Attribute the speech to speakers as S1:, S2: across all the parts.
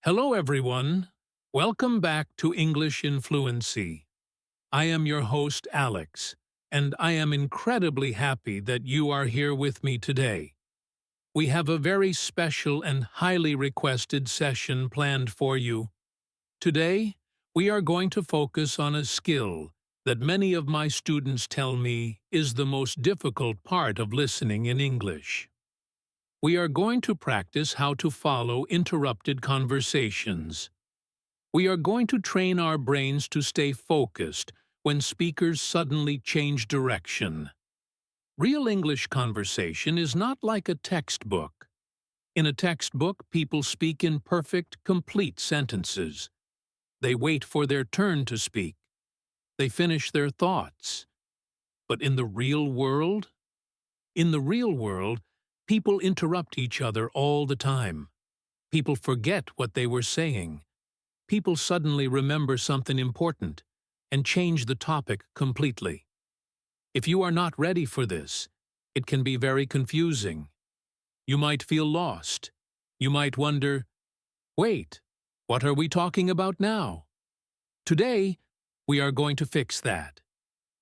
S1: Hello, everyone. Welcome back to English in Fluency. I am your host, Alex, and I am incredibly happy that you are here with me today. We have a very special and highly requested session planned for you. Today, we are going to focus on a skill that many of my students tell me is the most difficult part of listening in English. We are going to practice how to follow interrupted conversations. We are going to train our brains to stay focused when speakers suddenly change direction. Real English conversation is not like a textbook. In a textbook, people speak in perfect, complete sentences. They wait for their turn to speak. They finish their thoughts. But in the real world? In the real world, people interrupt each other all the time. People forget what they were saying. People suddenly remember something important and change the topic completely. If you are not ready for this, it can be very confusing. You might feel lost. You might wonder, wait, what are we talking about now? Today, we are going to fix that.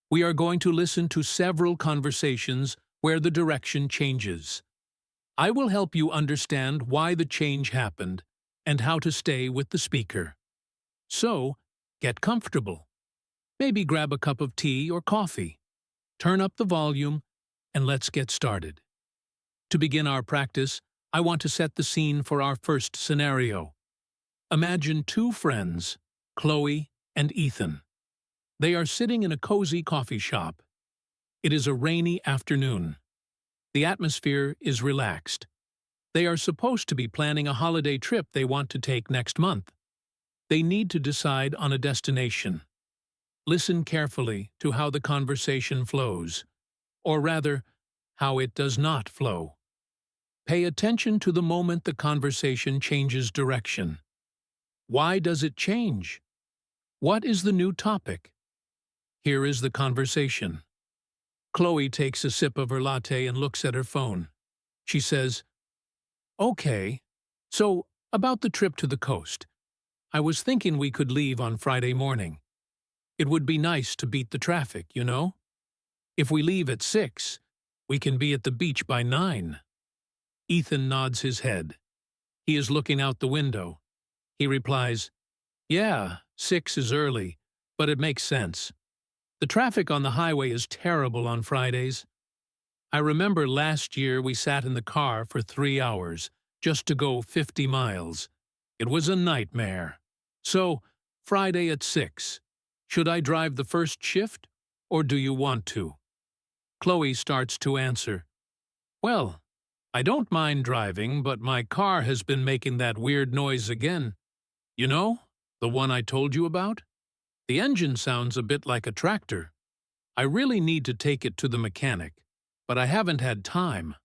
S1: We are going to listen to several conversations where the direction changes. I will help you understand why the change happened and how to stay with the speaker. So, get comfortable. Maybe grab a cup of tea or coffee. Turn up the volume, and let's get started. To begin our practice, I want to set the scene for our first scenario. Imagine two friends, Chloe and Ethan. They are sitting in a cozy coffee shop. It is a rainy afternoon. The atmosphere is relaxed. They are supposed to be planning a holiday trip they want to take next month. They need to decide on a destination. Listen carefully to how the conversation flows, or rather, how it does not flow. Pay attention to the moment the conversation changes direction. Why does it change? What is the new topic? Here is the conversation. Chloe takes a sip of her latte and looks at her phone. She says, "Okay, so about the trip to the coast. I was thinking we could leave on Friday morning. It would be nice to beat the traffic, you know? If we leave at 6, we can be at the beach by 9. Ethan nods his head. He is looking out the window. He replies, "Yeah, 6 is early, but it makes sense. The traffic on the highway is terrible on Fridays. I remember last year we sat in the car for 3 hours just to go 50 miles. It was a nightmare. So, Friday at 6. Should I drive the first shift, or do you want to?" Chloe starts to answer, "Well, I don't mind driving, but my car has been making that weird noise again. You know, the one I told you about? The engine sounds a bit like a tractor. I really need to take it to the mechanic, but I haven't had time."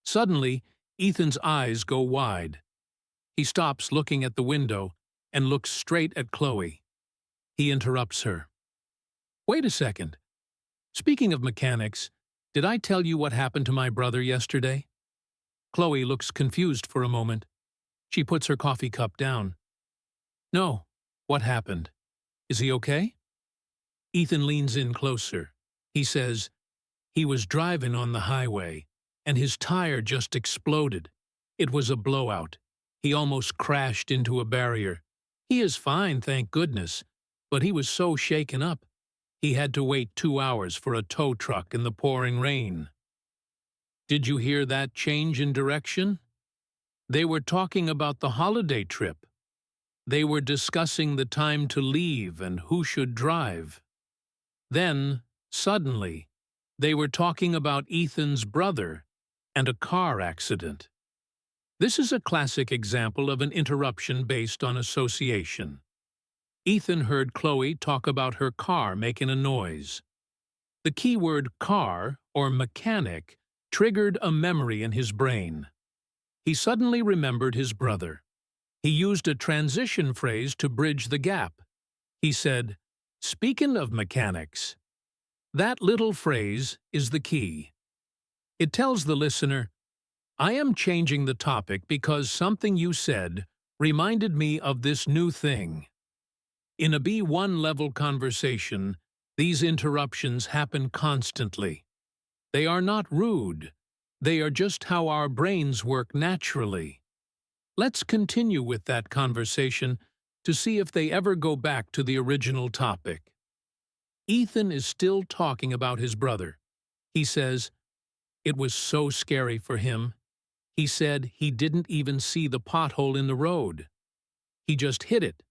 S1: Suddenly, Ethan's eyes go wide. He stops looking at the window and looks straight at Chloe. He interrupts her. "Wait a second. Speaking of mechanics, did I tell you what happened to my brother yesterday?" Chloe looks confused for a moment. She puts her coffee cup down. "No. What happened? Is he okay?" Ethan leans in closer. He says, "He was driving on the highway, and his tire just exploded. It was a blowout. He almost crashed into a barrier. He is fine, thank goodness, but he was so shaken up. He had to wait 2 hours for a tow truck in the pouring rain." Did you hear that change in direction? They were talking about the holiday trip. They were discussing the time to leave and who should drive. Then, suddenly, they were talking about Ethan's brother and a car accident. This is a classic example of an interruption based on association. Ethan heard Chloe talk about her car making a noise. The keyword car or mechanic triggered a memory in his brain. He suddenly remembered his brother. He used a transition phrase to bridge the gap. He said, "Speaking of mechanics." That little phrase is the key. It tells the listener, I am changing the topic because something you said reminded me of this new thing. In a B1 level conversation, these interruptions happen constantly. They are not rude. They are just how our brains work naturally. Let's continue with that conversation to see if they ever go back to the original topic. Ethan is still talking about his brother. He says, "It was so scary for him. He said he didn't even see the pothole in the road. He just hit it,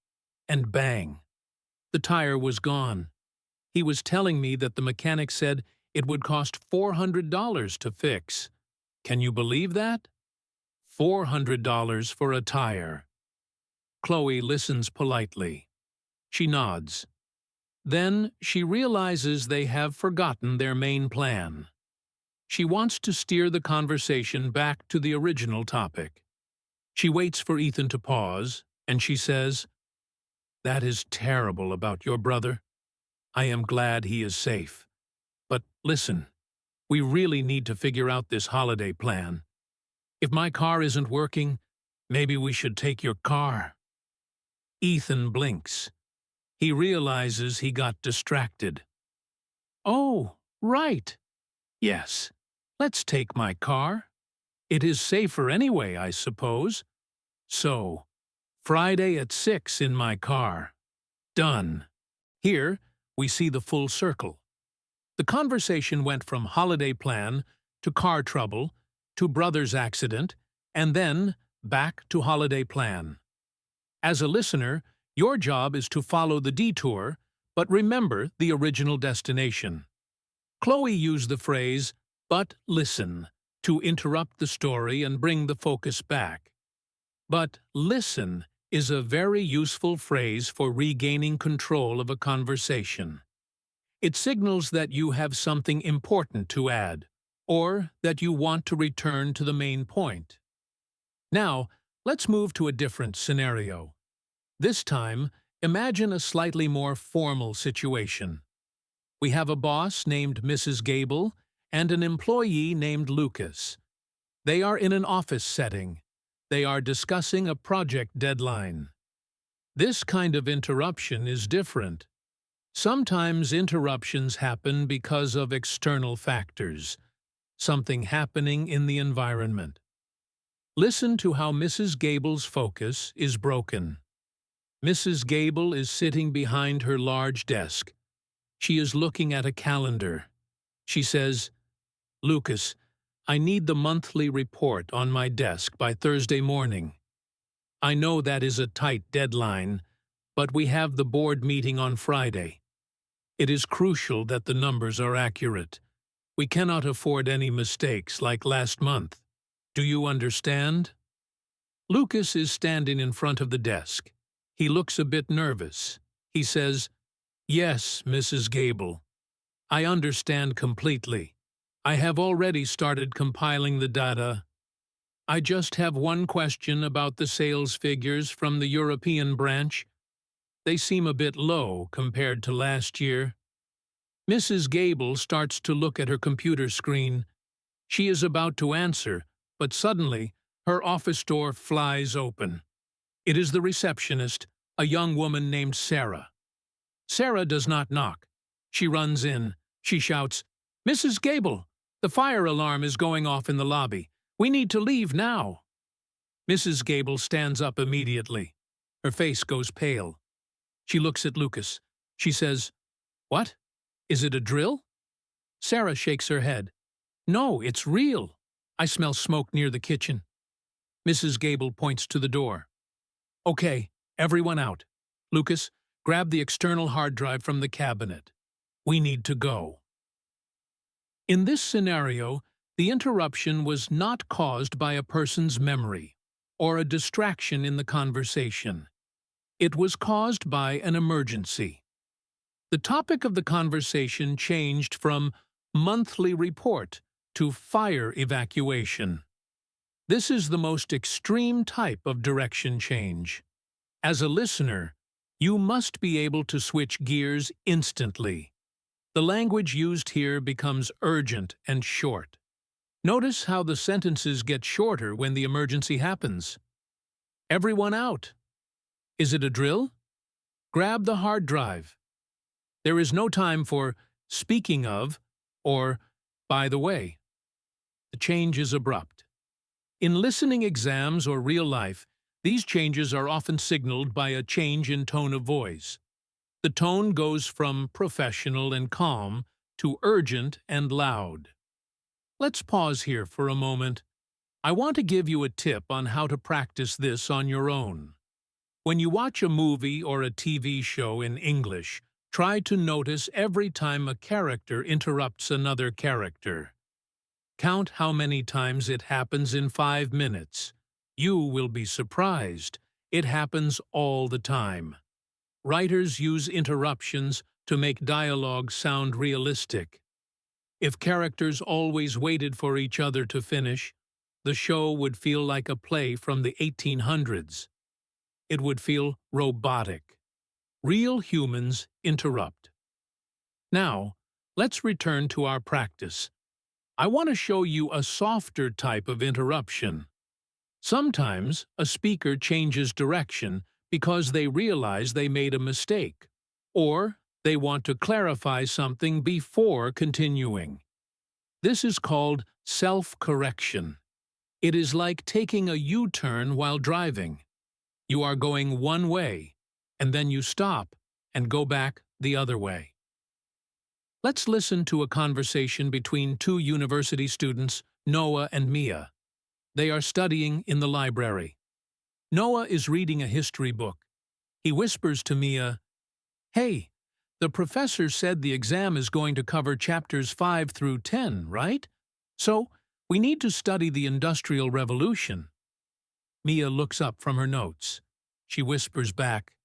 S1: and bang. The tire was gone. He was telling me that the mechanic said it would cost $400 to fix. Can you believe that? $400 for a tire." Chloe listens politely. She nods. Then she realizes they have forgotten their main plan. She wants to steer the conversation back to the original topic. She waits for Ethan to pause, and she says, "That is terrible about your brother. I am glad he is safe. But listen, we really need to figure out this holiday plan. If my car isn't working, maybe we should take your car." Ethan blinks. He realizes he got distracted. "Oh, right. Yes, let's take my car. It is safer anyway, I suppose. So, Friday at 6 in my car. Done." Here, we see the full circle. The conversation went from holiday plan to car trouble to brother's accident, and then back to holiday plan. As a listener, your job is to follow the detour, but remember the original destination. Chloe used the phrase, "but listen," to interrupt the story and bring the focus back. But listen is a very useful phrase for regaining control of a conversation. It signals that you have something important to add, or that you want to return to the main point. Now, let's move to a different scenario. This time, imagine a slightly more formal situation. We have a boss named Mrs. Gable and an employee named Lucas. They are in an office setting. They are discussing a project deadline. This kind of interruption is different. Sometimes interruptions happen because of external factors, something happening in the environment. Listen to how Mrs. Gable's focus is broken. Mrs. Gable is sitting behind her large desk. She is looking at a calendar. She says, "Lucas, I need the monthly report on my desk by Thursday morning. I know that is a tight deadline, but we have the board meeting on Friday. It is crucial that the numbers are accurate. We cannot afford any mistakes like last month. Do you understand?" Lucas is standing in front of the desk. He looks a bit nervous. He says, "Yes, Mrs. Gable. I understand completely. I have already started compiling the data. I just have one question about the sales figures from the European branch. They seem a bit low compared to last year." Mrs. Gable starts to look at her computer screen. She is about to answer, but suddenly her office door flies open. It is the receptionist, a young woman named Sarah. Sarah does not knock. She runs in. She shouts, "Mrs. Gable, the fire alarm is going off in the lobby. We need to leave now." Mrs. Gable stands up immediately. Her face goes pale. She looks at Lucas. She says, "What? Is it a drill?" Sarah shakes her head. "No, it's real. I smell smoke near the kitchen." Mrs. Gable points to the door. "Okay, everyone out. Lucas, grab the external hard drive from the cabinet. We need to go." In this scenario, the interruption was not caused by a person's memory or a distraction in the conversation. It was caused by an emergency. The topic of the conversation changed from monthly report to fire evacuation. This is the most extreme type of direction change. As a listener, you must be able to switch gears instantly. The language used here becomes urgent and short. Notice how the sentences get shorter when the emergency happens. Everyone out. Is it a drill? Grab the hard drive. There is no time for speaking of or by the way. The change is abrupt. In listening exams or real life, these changes are often signaled by a change in tone of voice. The tone goes from professional and calm to urgent and loud. Let's pause here for a moment. I want to give you a tip on how to practice this on your own. When you watch a movie or a TV show in English, try to notice every time a character interrupts another character. Count how many times it happens in 5 minutes. You will be surprised. It happens all the time. Writers use interruptions to make dialogue sound realistic. If characters always waited for each other to finish, the show would feel like a play from the 1800s. It would feel robotic. Real humans interrupt. Now, let's return to our practice. I want to show you a softer type of interruption. Sometimes a speaker changes direction because they realize they made a mistake, or they want to clarify something before continuing. This is called self-correction. It is like taking a U-turn while driving. You are going one way, and then you stop and go back the other way. Let's listen to a conversation between two university students, Noah and Mia. They are studying in the library. Noah is reading a history book. He whispers to Mia, "Hey, the professor said the exam is going to cover chapters 5 through 10, right? So, we need to study the Industrial Revolution." Mia looks up from her notes. She whispers back,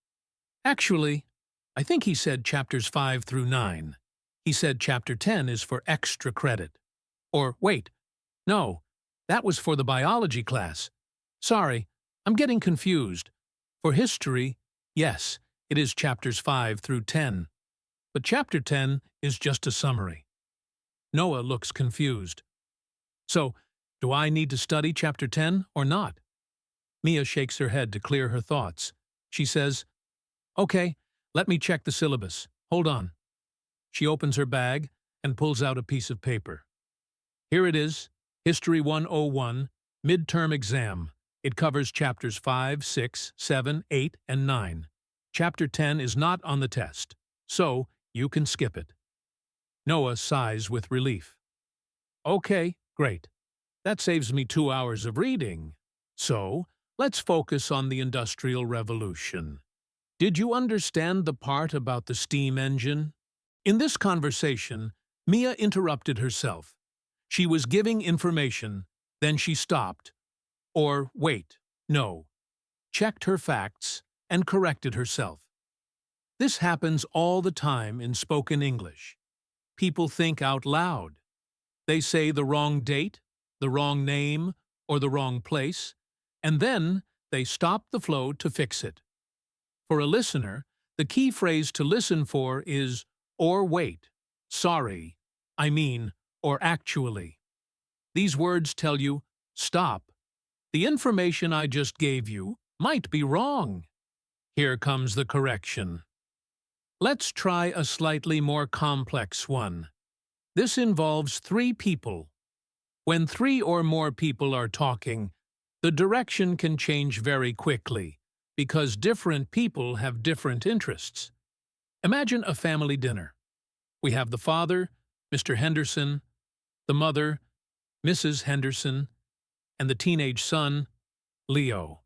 S1: "Actually, I think he said chapters 5 through 9. He said chapter 10 is for extra credit. Or wait, no, that was for the biology class. Sorry, I'm getting confused. For history, yes, it is chapters 5 through 10. But chapter 10 is just a summary." Noah looks confused. "So, do I need to study chapter 10 or not?" Mia shakes her head to clear her thoughts. She says, "Okay, let me check the syllabus. Hold on." She opens her bag and pulls out a piece of paper. Here it is, History 101, Midterm Exam. It covers chapters 5, 6, 7, 8, and 9. Chapter 10 is not on the test, so you can skip it. Noah sighs with relief. "Okay, great. That saves me 2 hours of reading. So, let's focus on the Industrial Revolution. Did you understand the part about the steam engine?" In this conversation, Mia interrupted herself. She was giving information, then she stopped. Or, wait, no. Checked her facts and corrected herself. This happens all the time in spoken English. People think out loud. They say the wrong date, the wrong name, or the wrong place, and then they stop the flow to fix it. For a listener, the key phrase to listen for is or wait, sorry, I mean, or actually. These words tell you, stop. The information I just gave you might be wrong. Here comes the correction. Let's try a slightly more complex one. This involves 3 people. When 3 or more people are talking, the direction can change very quickly because different people have different interests. Imagine a family dinner. We have the father, Mr. Henderson, the mother, Mrs. Henderson, and the teenage son, Leo.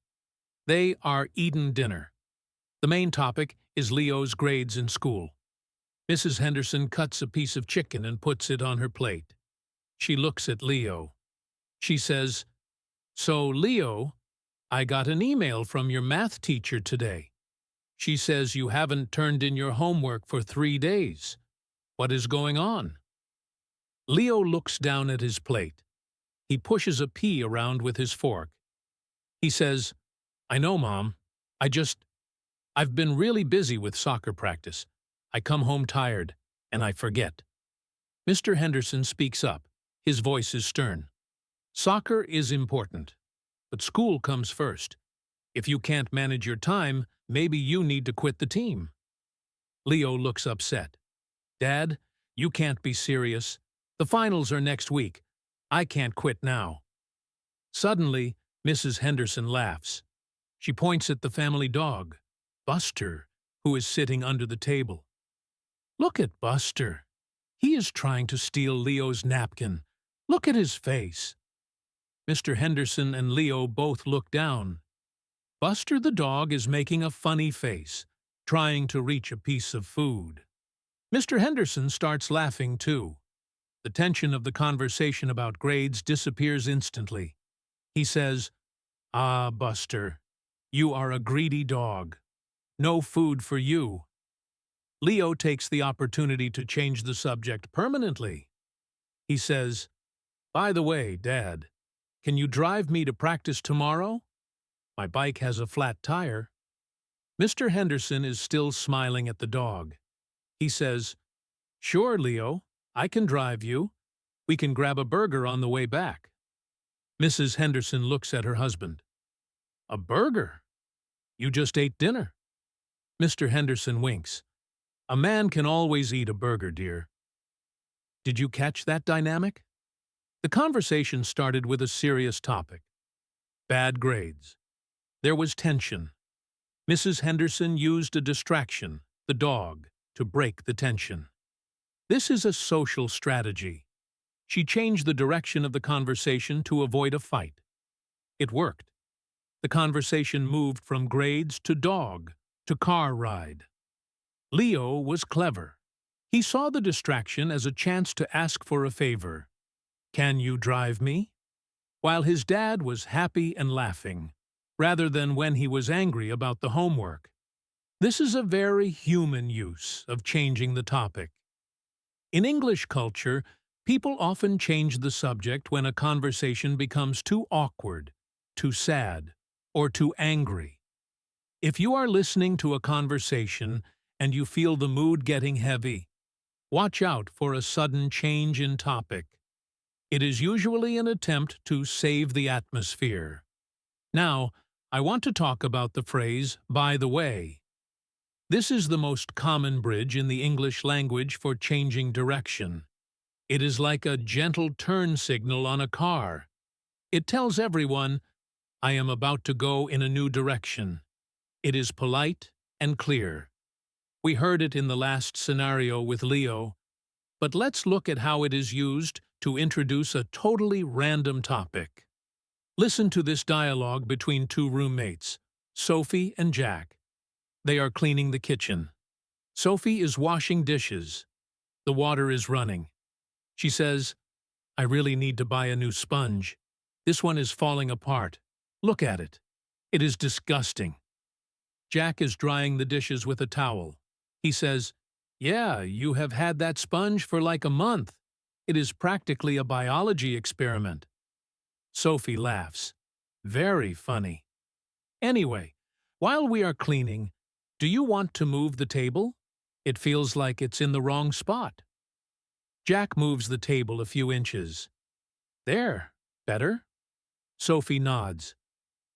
S1: They are eating dinner. The main topic is Leo's grades in school. Mrs. Henderson cuts a piece of chicken and puts it on her plate. She looks at Leo. She says, "So, Leo, I got an email from your math teacher today. She says you haven't turned in your homework for 3 days. What is going on?" Leo looks down at his plate. He pushes a pea around with his fork. He says, "I know, Mom. I've been really busy with soccer practice. I come home tired, and I forget." Mr. Henderson speaks up. His voice is stern. "Soccer is important, but school comes first. If you can't manage your time, maybe you need to quit the team. Leo looks upset. Dad, you can't be serious. The finals are next week. I can't quit now. Suddenly, Mrs. Henderson laughs. She points at the family dog, Buster, who is sitting under the table. Look at Buster. He is trying to steal Leo's napkin. Look at his face. Mr. Henderson and Leo both look down. Buster the dog is making a funny face, trying to reach a piece of food. Mr. Henderson starts laughing too. The tension of the conversation about grades disappears instantly. He says, "Ah, Buster, you are a greedy dog. No food for you." Leo takes the opportunity to change the subject permanently. He says, "By the way, Dad, can you drive me to practice tomorrow? My bike has a flat tire." Mr. Henderson is still smiling at the dog. He says, "Sure, Leo, I can drive you. We can grab a burger on the way back." Mrs. Henderson looks at her husband. "A burger? You just ate dinner." Mr. Henderson winks. "A man can always eat a burger, dear." Did you catch that dynamic? The conversation started with a serious topic: bad grades. There was tension. Mrs. Henderson used a distraction, the dog, to break the tension. This is a social strategy. She changed the direction of the conversation to avoid a fight. It worked. The conversation moved from grades to dog to car ride. Leo was clever. He saw the distraction as a chance to ask for a favor. "Can you drive me?" While his dad was happy and laughing, rather than when he was angry about the homework. This is a very human use of changing the topic. In English culture, people often change the subject when a conversation becomes too awkward, too sad, or too angry. If you are listening to a conversation and you feel the mood getting heavy, watch out for a sudden change in topic. It is usually an attempt to save the atmosphere. Now, I want to talk about the phrase, "by the way." This is the most common bridge in the English language for changing direction. It is like a gentle turn signal on a car. It tells everyone, "I am about to go in a new direction." It is polite and clear. We heard it in the last scenario with Leo, but let's look at how it is used to introduce a totally random topic. Listen to this dialogue between two roommates, Sophie and Jack. They are cleaning the kitchen. Sophie is washing dishes. The water is running. She says, "I really need to buy a new sponge. This one is falling apart. Look at it. It is disgusting." Jack is drying the dishes with a towel. He says, "Yeah, you have had that sponge for like a month. It is practically a biology experiment." Sophie laughs. Very funny. "Anyway, while we are cleaning, do you want to move the table? It feels like it's in the wrong spot." Jack moves the table a few inches. "There, better?" Sophie nods.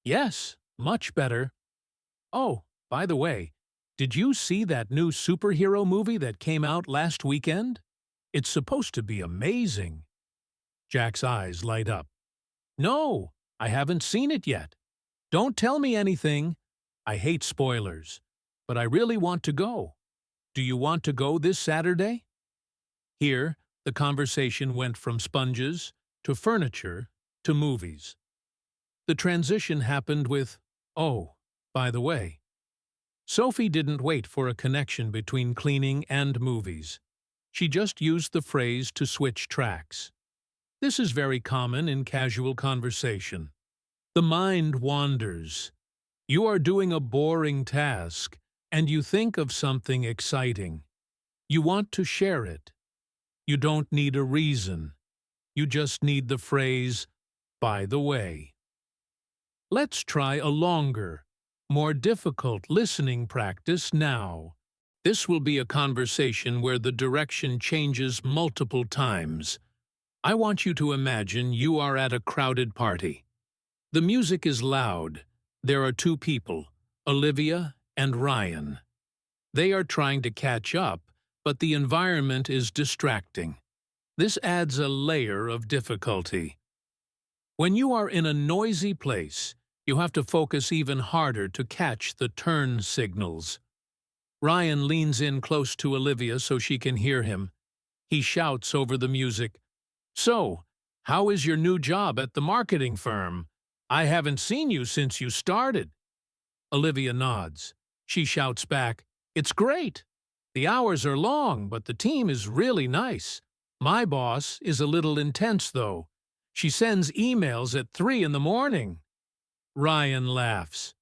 S1: "Yes, much better. Oh, by the way, did you see that new superhero movie that came out last weekend? It's supposed to be amazing." Jack's eyes light up. "No, I haven't seen it yet. Don't tell me anything. I hate spoilers, but I really want to go. Do you want to go this Saturday?" Here, the conversation went from sponges to furniture to movies. The transition happened with, "Oh, by the way." Sophie didn't wait for a connection between cleaning and movies. She just used the phrase to switch tracks. This is very common in casual conversation. The mind wanders. You are doing a boring task, and you think of something exciting. You want to share it. You don't need a reason. You just need the phrase, "by the way." Let's try a longer, more difficult listening practice now. This will be a conversation where the direction changes multiple times. I want you to imagine you are at a crowded party. The music is loud. There are two people, Olivia and Ryan. They are trying to catch up, but the environment is distracting. This adds a layer of difficulty. When you are in a noisy place, you have to focus even harder to catch the turn signals. Ryan leans in close to Olivia so she can hear him. He shouts over the music, "So, how is your new job at the marketing firm? I haven't seen you since you started." Olivia nods. She shouts back, "It's great. The hours are long, but the team is really nice. My boss is a little intense, though. She sends emails at 3 in the morning." Ryan laughs.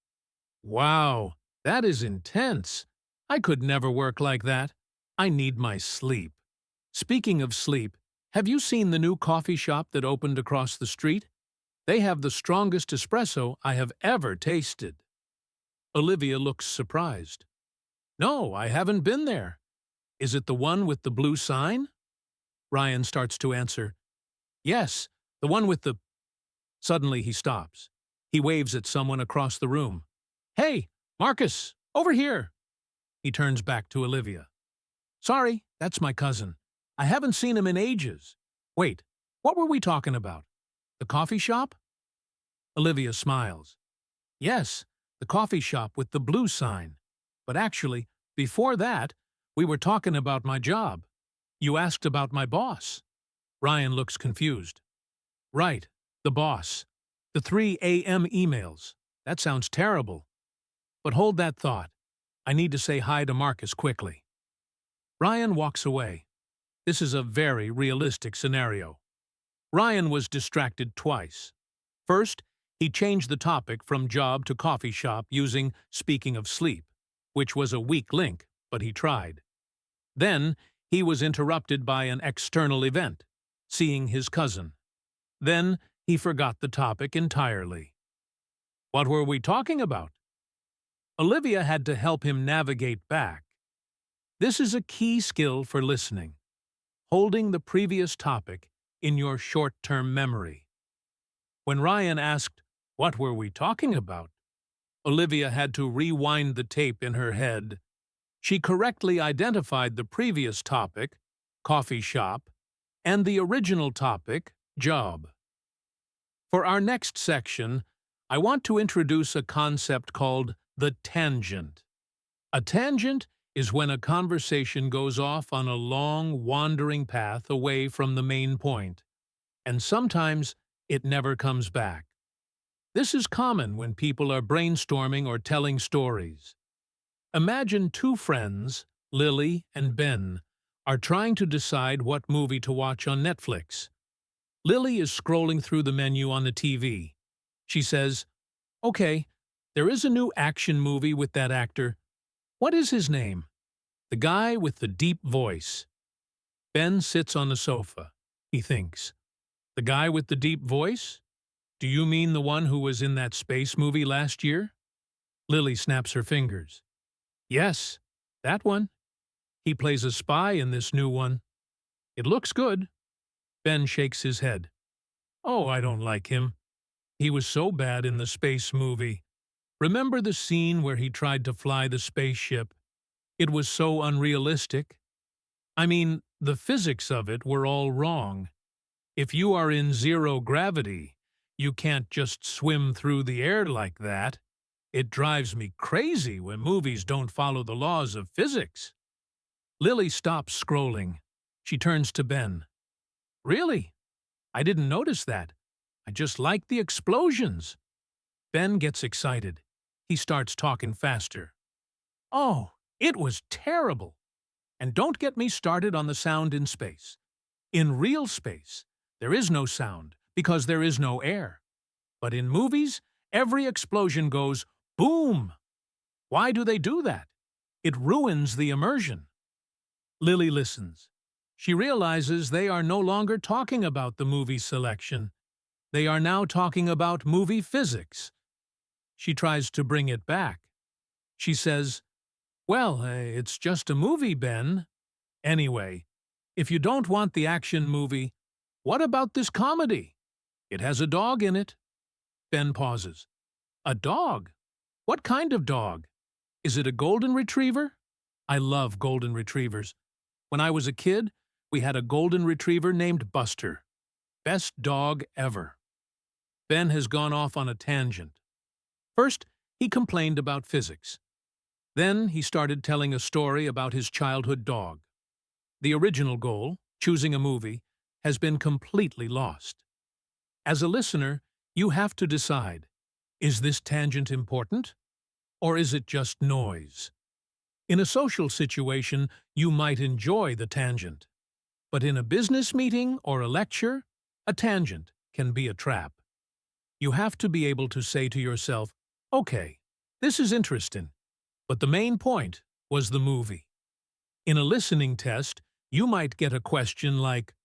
S1: "Wow, that is intense. I could never work like that. I need my sleep." Speaking of sleep, have you seen the new coffee shop that opened across the street? They have the strongest espresso I have ever tasted. Olivia looks surprised. "No, I haven't been there. Is it the one with the blue sign?" Ryan starts to answer, "Yes, the one with the—" Suddenly he stops. He waves at someone across the room. "Hey, Marcus, over here!" He turns back to Olivia. "Sorry, that's my cousin. I haven't seen him in ages. Wait, what were we talking about? The coffee shop?" Olivia smiles. "Yes, the coffee shop with the blue sign. But actually, before that, we were talking about my job. You asked about my boss." Ryan looks confused. "Right, the boss. The 3 a.m. emails. That sounds terrible. But hold that thought. I need to say hi to Marcus quickly." Ryan walks away. This is a very realistic scenario. Ryan was distracted twice. First, he changed the topic from job to coffee shop using "speaking of sleep," which was a weak link, but he tried. Then, he was interrupted by an external event, seeing his cousin. Then, he forgot the topic entirely. What were we talking about? Olivia had to help him navigate back. This is a key skill for listening, holding the previous topic in your short-term memory. When Ryan asked, "What were we talking about?" Olivia had to rewind the tape in her head. She correctly identified the previous topic, coffee shop, and the original topic, job. For our next section, I want to introduce a concept called the tangent. A tangent is when a conversation goes off on a long, wandering path away from the main point, and sometimes it never comes back. This is common when people are brainstorming or telling stories. Imagine two friends, Lily and Ben, are trying to decide what movie to watch on Netflix. Lily is scrolling through the menu on the TV. She says, "Okay, there is a new action movie with that actor. What is his name?" "The guy with the deep voice." Ben sits on the sofa. He thinks, "The guy with the deep voice? Do you mean the one who was in that space movie last year?" Lily snaps her fingers. "Yes, that one. He plays a spy in this new one. It looks good." Ben shakes his head. "Oh, I don't like him. He was so bad in the space movie. Remember the scene where he tried to fly the spaceship? It was so unrealistic. I mean, the physics of it were all wrong. If you are in zero gravity, you can't just swim through the air like that. It drives me crazy when movies don't follow the laws of physics." Lily stops scrolling. She turns to Ben. "Really? I didn't notice that. I just like the explosions." Ben gets excited. He starts talking faster. "Oh, it was terrible. And don't get me started on the sound in space. In real space, there is no sound because there is no air. But in movies, every explosion goes boom. Why do they do that? It ruins the immersion." Lily listens. She realizes they are no longer talking about the movie selection. They are now talking about movie physics. She tries to bring it back. She says, "Well, it's just a movie, Ben. Anyway, if you don't want the action movie, what about this comedy? It has a dog in it." Ben pauses. A dog? What kind of dog? Is it a golden retriever? I love golden retrievers. When I was a kid, we had a golden retriever named Buster. Best dog ever. Ben has gone off on a tangent. First, he complained about physics. Then he started telling a story about his childhood dog. The original goal, choosing a movie, has been completely lost. As a listener, you have to decide, is this tangent important, or is it just noise? In a social situation, you might enjoy the tangent. But in a business meeting or a lecture, a tangent can be a trap. You have to be able to say to yourself, okay, this is interesting, but the main point was the movie. In a listening test, you might get a question like,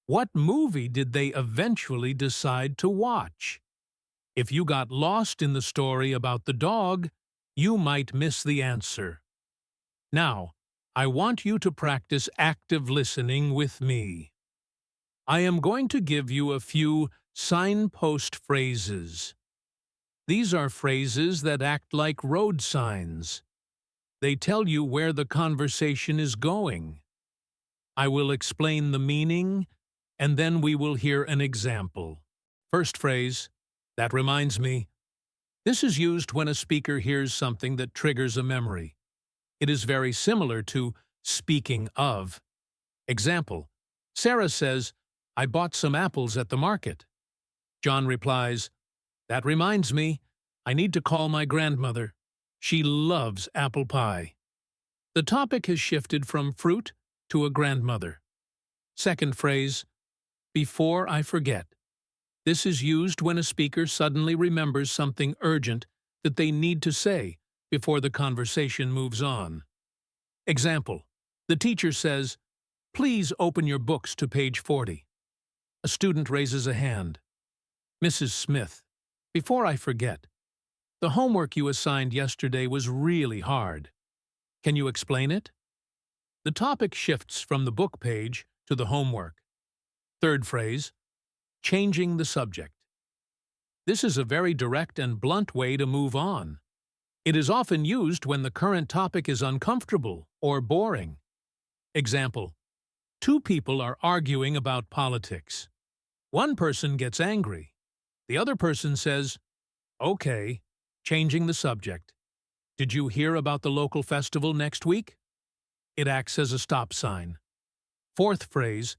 S1: what movie did they eventually decide to watch? If you got lost in the story about the dog, you might miss the answer. Now, I want you to practice active listening with me. I am going to give you a few signpost phrases. These are phrases that act like road signs. They tell you where the conversation is going. I will explain the meaning, and then we will hear an example. First phrase, that reminds me. This is used when a speaker hears something that triggers a memory. It is very similar to speaking of. Example, Sarah says, I bought some apples at the market. John replies, that reminds me, I need to call my grandmother. She loves apple pie. The topic has shifted from fruit to a grandmother. Second phrase, before I forget. This is used when a speaker suddenly remembers something urgent that they need to say before the conversation moves on. Example, the teacher says, please open your books to page 40. A student raises a hand. Mrs. Smith, before I forget, the homework you assigned yesterday was really hard. Can you explain it? The topic shifts from the book page to the homework. Third phrase, changing the subject. This is a very direct and blunt way to move on. It is often used when the current topic is uncomfortable or boring. Example, two people are arguing about politics. One person gets angry. The other person says, okay, changing the subject. Did you hear about the local festival next week? It acts as a stop sign. Fourth phrase,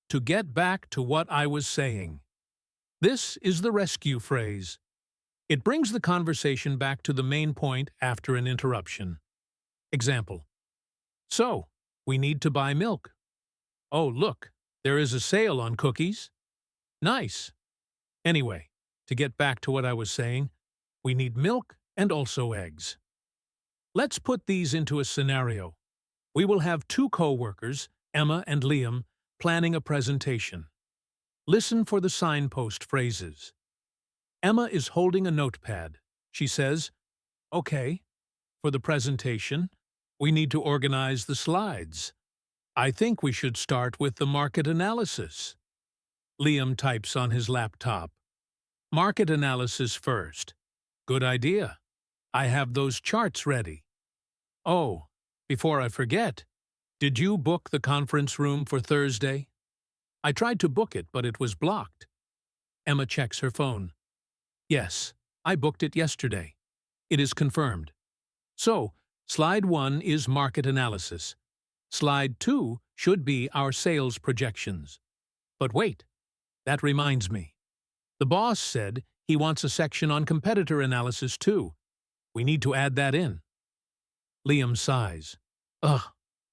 S1: to get back to what I was saying. This is the rescue phrase. It brings the conversation back to the main point after an interruption. Example, so, we need to buy milk. Oh, look, there is a sale on cookies. Nice. Anyway, to get back to what I was saying, we need milk and also eggs. Let's put these into a scenario. We will have two co-workers, Emma and Liam, planning a presentation. Listen for the signpost phrases. Emma is holding a notepad. She says, okay, for the presentation, we need to organize the slides. I think we should start with the market analysis. Liam types on his laptop. Market analysis first. Good idea. I have those charts ready. Oh, before I forget, did you book the conference room for Thursday? I tried to book it, but it was blocked. Emma checks her phone. Yes, I booked it yesterday. It is confirmed. So, slide 1 is market analysis. Slide 2 should be our sales projections. But wait, that reminds me. The boss said he wants a section on competitor analysis too. We need to add that in. Liam sighs. Ugh,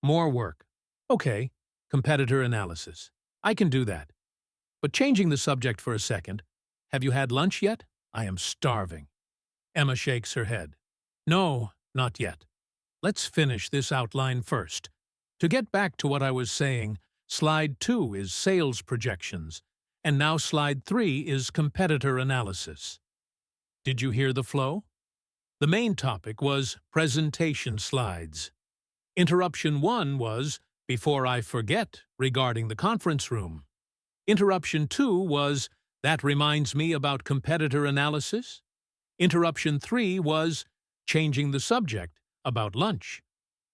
S1: more work. Okay, competitor analysis. I can do that. But changing the subject for a second, have you had lunch yet? I am starving. Emma shakes her head. No, not yet. Let's finish this outline first. To get back to what I was saying, slide 2 is sales projections, and now slide 3 is competitor analysis. Did you hear the flow? The main topic was presentation slides. Interruption 1 was, before I forget, regarding the conference room. Interruption 2 was, that reminds me about competitor analysis. Interruption 3 was changing the subject about lunch.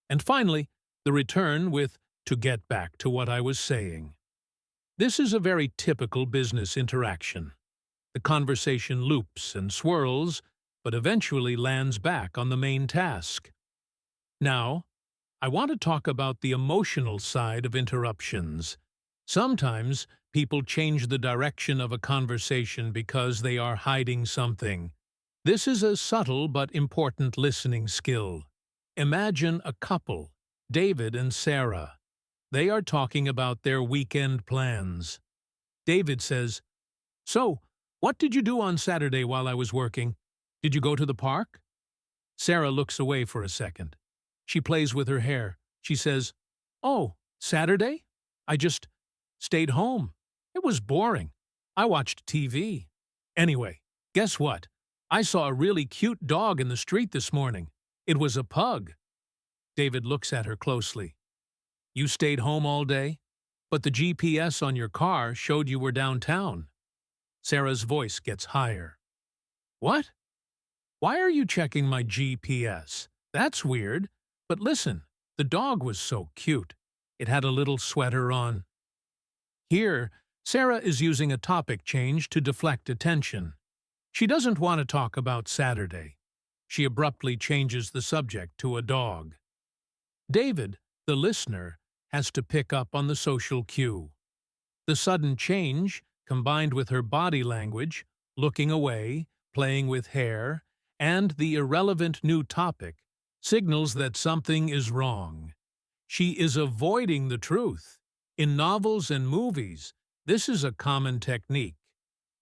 S1: And finally, the return with to get back to what I was saying. This is a very typical business interaction. The conversation loops and swirls, but eventually lands back on the main task. Now, I want to talk about the emotional side of interruptions. Sometimes people change the direction of a conversation because they are hiding something. This is a subtle but important listening skill. Imagine a couple, David and Sarah. They are talking about their weekend plans. David says, "So, what did you do on Saturday while I was working? Did you go to the park?" Sarah looks away for a second. She plays with her hair. She says, "Oh, Saturday? I just stayed home. It was boring. I watched TV. Anyway, guess what? I saw a really cute dog in the street this morning. It was a pug." David looks at her closely. "You stayed home all day? But the GPS on your car showed you were downtown." Sarah's voice gets higher. "What? Why are you checking my GPS? That's weird. But listen, the dog was so cute. It had a little sweater on." Here, Sarah is using a topic change to deflect attention. She doesn't want to talk about Saturday. She abruptly changes the subject to a dog. David, the listener, has to pick up on the social cue. The sudden change, combined with her body language, looking away, playing with hair, and the irrelevant new topic, signals that something is wrong. She is avoiding the truth. In novels and movies, this is a common technique.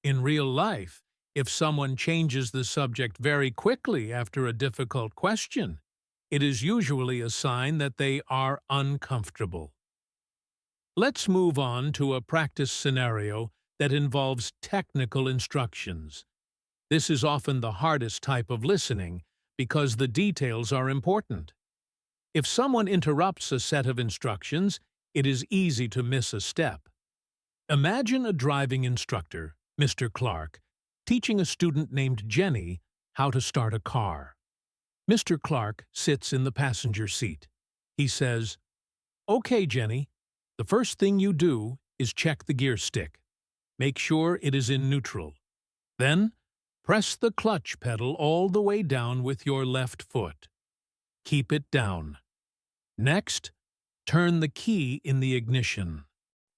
S1: In real life, if someone changes the subject very quickly after a difficult question, it is usually a sign that they are uncomfortable. Let's move on to a practice scenario that involves technical instructions. This is often the hardest type of listening because the details are important. If someone interrupts a set of instructions, it is easy to miss a step. Imagine a driving instructor, Mr. Clark, teaching a student named Jenny how to start a car. Mr. Clark sits in the passenger seat. He says, "Okay, Jenny, the first thing you do is check the gear stick. Make sure it is in neutral. Then, press the clutch pedal all the way down with your left foot. Keep it down. Next, turn the key in the ignition."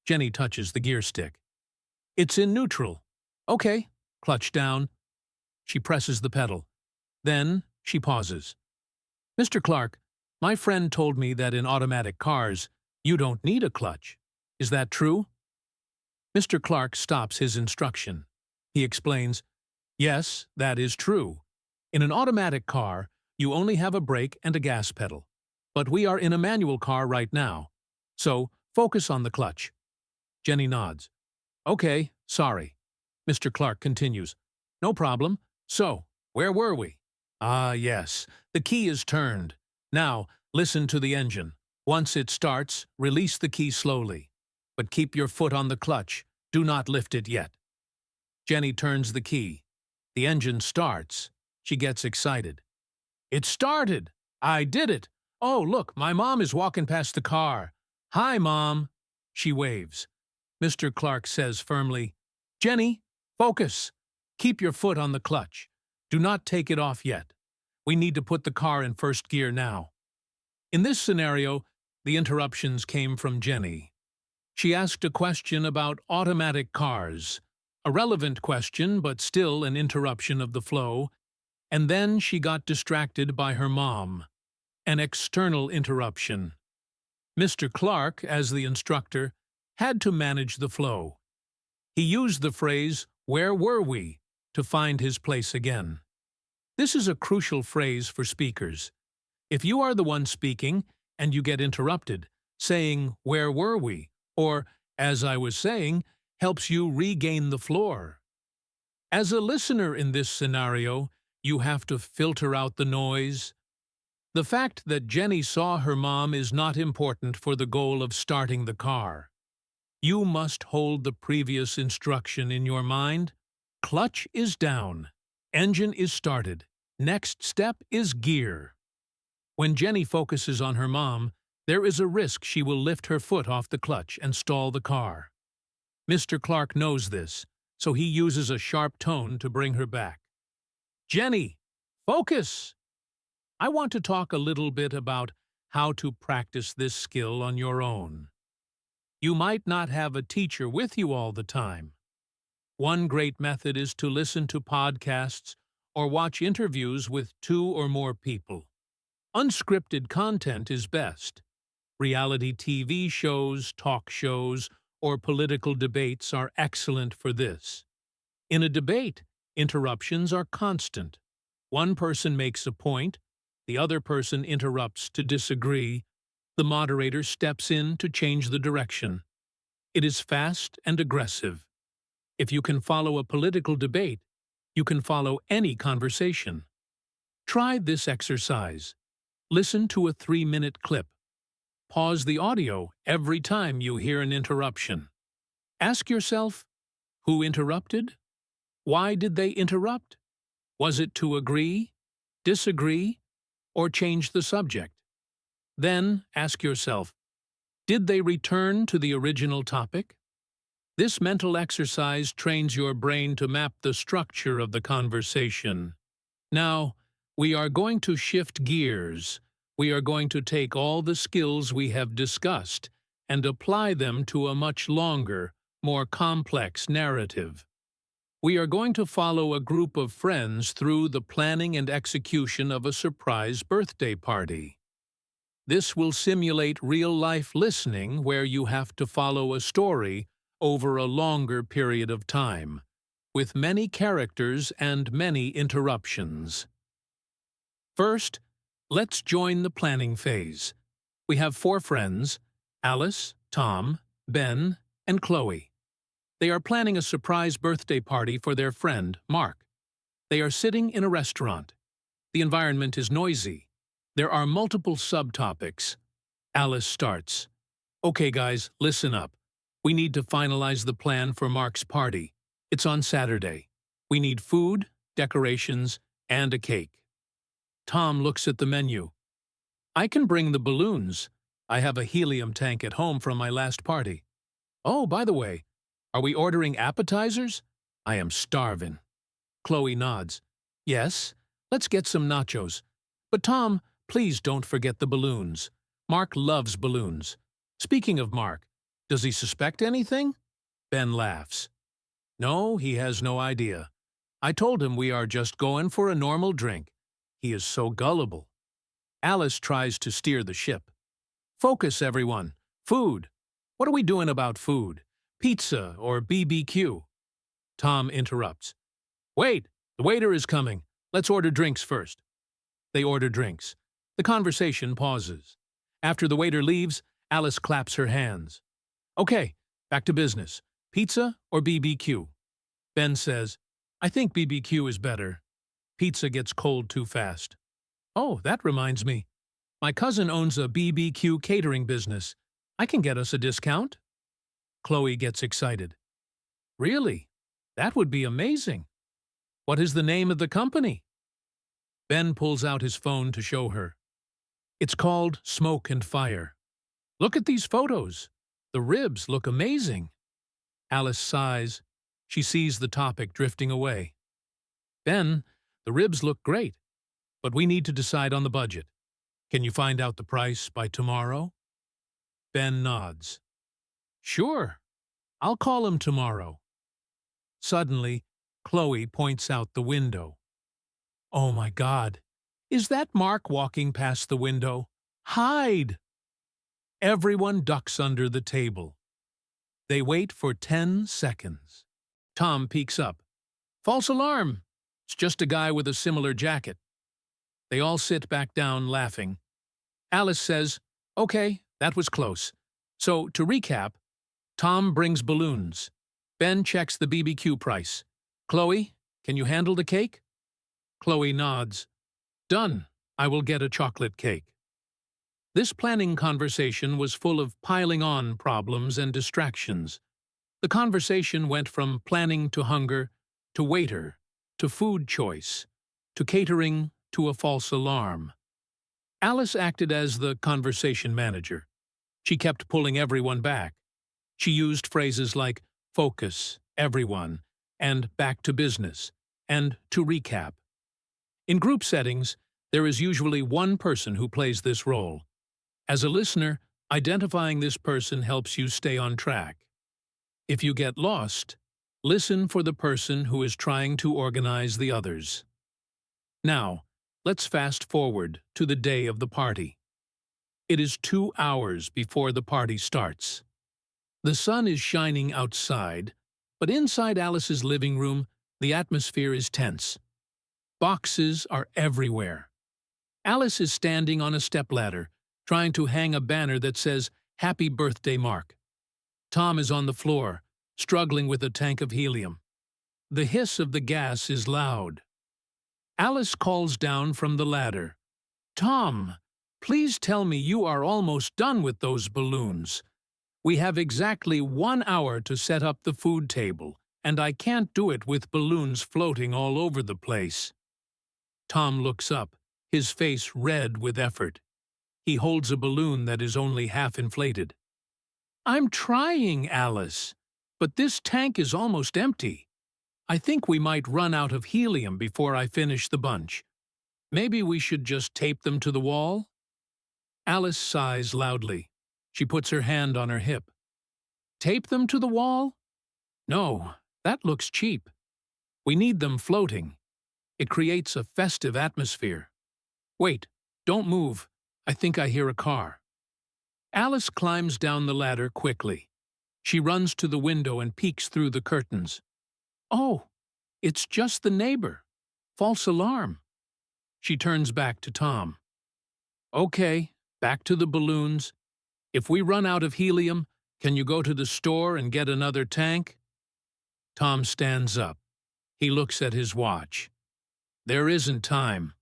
S1: Jenny touches the gear stick. "It's in neutral. Okay, clutch down." She presses the pedal. Then, she pauses. "Mr. Clark, my friend told me that in automatic cars, you don't need a clutch. Is that true?" Mr. Clark stops his instruction. He explains, "Yes, that is true. In an automatic car, you only have a brake and a gas pedal. But we are in a manual car right now. So, focus on the clutch." Jenny nods. "Okay, sorry." Mr. Clark continues, "No problem. So, where were we?" "Ah, yes. The key is turned. Now, listen to the engine. Once it starts, release the key slowly. But keep your foot on the clutch. Do not lift it yet." Jenny turns the key. The engine starts. She gets excited. "It started! I did it! Oh, look, my mom is walking past the car. Hi, Mom." She waves. Mr. Clark says firmly, "Jenny, focus. Keep your foot on the clutch. Do not take it off yet. We need to put the car in first gear now." In this scenario, the interruptions came from Jenny. She asked a question about automatic cars, a relevant question but still an interruption of the flow, and then she got distracted by her mom, an external interruption. Mr. Clark, as the instructor, had to manage the flow. He used the phrase, "Where were we?" to find his place again. This is a crucial phrase for speakers. If you are the one speaking and you get interrupted, saying, "Where were we?" or, "As I was saying," helps you regain the floor. As a listener in this scenario, you have to filter out the noise. The fact that Jenny saw her mom is not important for the goal of starting the car. You must hold the previous instruction in your mind. Clutch is down. Engine is started. Next step is gear. When Jenny focuses on her mom, there is a risk she will lift her foot off the clutch and stall the car. Mr. Clark knows this, so he uses a sharp tone to bring her back. Jenny, focus! I want to talk a little bit about how to practice this skill on your own. You might not have a teacher with you all the time. One great method is to listen to podcasts or watch interviews with 2 or more people. Unscripted content is best. Reality TV shows, talk shows, or political debates are excellent for this. In a debate, interruptions are constant. One person makes a point, the other person interrupts to disagree, the moderator steps in to change the direction. It is fast and aggressive. If you can follow a political debate, you can follow any conversation. Try this exercise. Listen to a 3-minute clip. Pause the audio every time you hear an interruption. Ask yourself, who interrupted? Why did they interrupt? Was it to agree, disagree, or change the subject? Then ask yourself, did they return to the original topic? This mental exercise trains your brain to map the structure of the conversation. Now, we are going to shift gears. We are going to take all the skills we have discussed and apply them to a much longer, more complex narrative. We are going to follow a group of friends through the planning and execution of a surprise birthday party. This will simulate real-life listening where you have to follow a story over a longer period of time, with many characters and many interruptions. First, let's join the planning phase. We have 4 friends, Alice, Tom, Ben, and Chloe. They are planning a surprise birthday party for their friend, Mark. They are sitting in a restaurant. The environment is noisy. There are multiple subtopics. Alice starts. Okay, guys, listen up. We need to finalize the plan for Mark's party. It's on Saturday. We need food, decorations, and a cake. Tom looks at the menu. I can bring the balloons. I have a helium tank at home from my last party. Oh, by the way, are we ordering appetizers? I am starving. Chloe nods. Yes, let's get some nachos. But Tom, please don't forget the balloons. Mark loves balloons. Speaking of Mark, does he suspect anything? Ben laughs. No, he has no idea. I told him we are just going for a normal drink. He is so gullible. Alice tries to steer the ship. Focus, everyone. Food. What are we doing about food? Pizza or BBQ? Tom interrupts. Wait, the waiter is coming. Let's order drinks first. They order drinks. The conversation pauses. After the waiter leaves, Alice claps her hands. Okay, back to business. Pizza or BBQ? Ben says, I think BBQ is better. Pizza gets cold too fast. Oh, that reminds me. My cousin owns a BBQ catering business. I can get us a discount. Chloe gets excited. Really? That would be amazing. What is the name of the company? Ben pulls out his phone to show her. It's called Smoke and Fire. Look at these photos. The ribs look amazing. Alice sighs. She sees the topic drifting away. Ben, the ribs look great, but we need to decide on the budget. Can you find out the price by tomorrow? Ben nods. Sure. I'll call him tomorrow. Suddenly, Chloe points out the window. Oh my God. Is that Mark walking past the window? Hide! Everyone ducks under the table. They wait for 10 seconds. Tom peeks up. False alarm! It's just a guy with a similar jacket. They all sit back down, laughing. Alice says, Okay, that was close. So, to recap, Tom brings balloons. Ben checks the BBQ price. Chloe, can you handle the cake? Chloe nods. Done. I will get a chocolate cake. This planning conversation was full of piling on problems and distractions. The conversation went from planning to hunger to waiter to food choice, to catering, to a false alarm. Alice acted as the conversation manager. She kept pulling everyone back. She used phrases like focus, everyone, and back to business, and to recap. In group settings, there is usually one person who plays this role. As a listener, identifying this person helps you stay on track. If you get lost, listen for the person who is trying to organize the others. Now, let's fast forward to the day of the party. It is 2 hours before the party starts. The sun is shining outside, but inside Alice's living room, the atmosphere is tense. Boxes are everywhere. Alice is standing on a stepladder, trying to hang a banner that says, "Happy Birthday, Mark." Tom is on the floor, struggling with a tank of helium. The hiss of the gas is loud. Alice calls down from the ladder, "Tom, please tell me you are almost done with those balloons. We have exactly 1 hour to set up the food table, and I can't do it with balloons floating all over the place." Tom looks up, his face red with effort. He holds a balloon that is only half inflated. "I'm trying, Alice, but this tank is almost empty. I think we might run out of helium before I finish the bunch. Maybe we should just tape them to the wall?" Alice sighs loudly. She puts her hand on her hip. "Tape them to the wall? No, that looks cheap. We need them floating. It creates a festive atmosphere. Wait, don't move. I think I hear a car." Alice climbs down the ladder quickly. She runs to the window and peeks through the curtains. "Oh, it's just the neighbor. False alarm." She turns back to Tom. "Okay, back to the balloons. If we run out of helium, can you go to the store and get another tank?" Tom stands up. He looks at his watch. "There isn't time.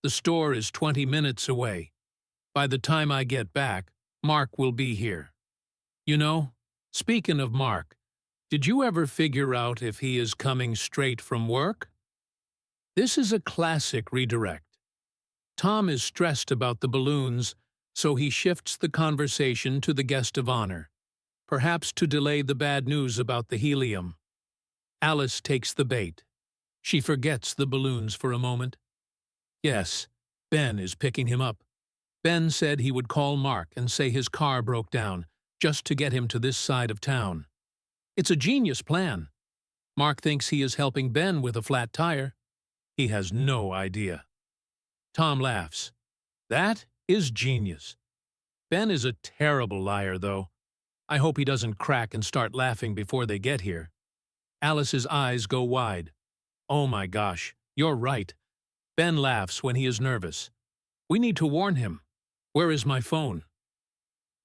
S1: The store is 20 minutes away. By the time I get back, Mark will be here. You know, speaking of Mark, did you ever figure out if he is coming straight from work?" This is a classic redirect. Tom is stressed about the balloons, so he shifts the conversation to the guest of honor, perhaps to delay the bad news about the helium. Alice takes the bait. She forgets the balloons for a moment. Yes, Ben is picking him up. Ben said he would call Mark and say his car broke down, just to get him to this side of town. It's a genius plan. Mark thinks he is helping Ben with a flat tire. He has no idea. Tom laughs. That is genius. Ben is a terrible liar, though. I hope he doesn't crack and start laughing before they get here. Alice's eyes go wide. Oh my gosh, you're right. Ben laughs when he is nervous. We need to warn him. Where is my phone?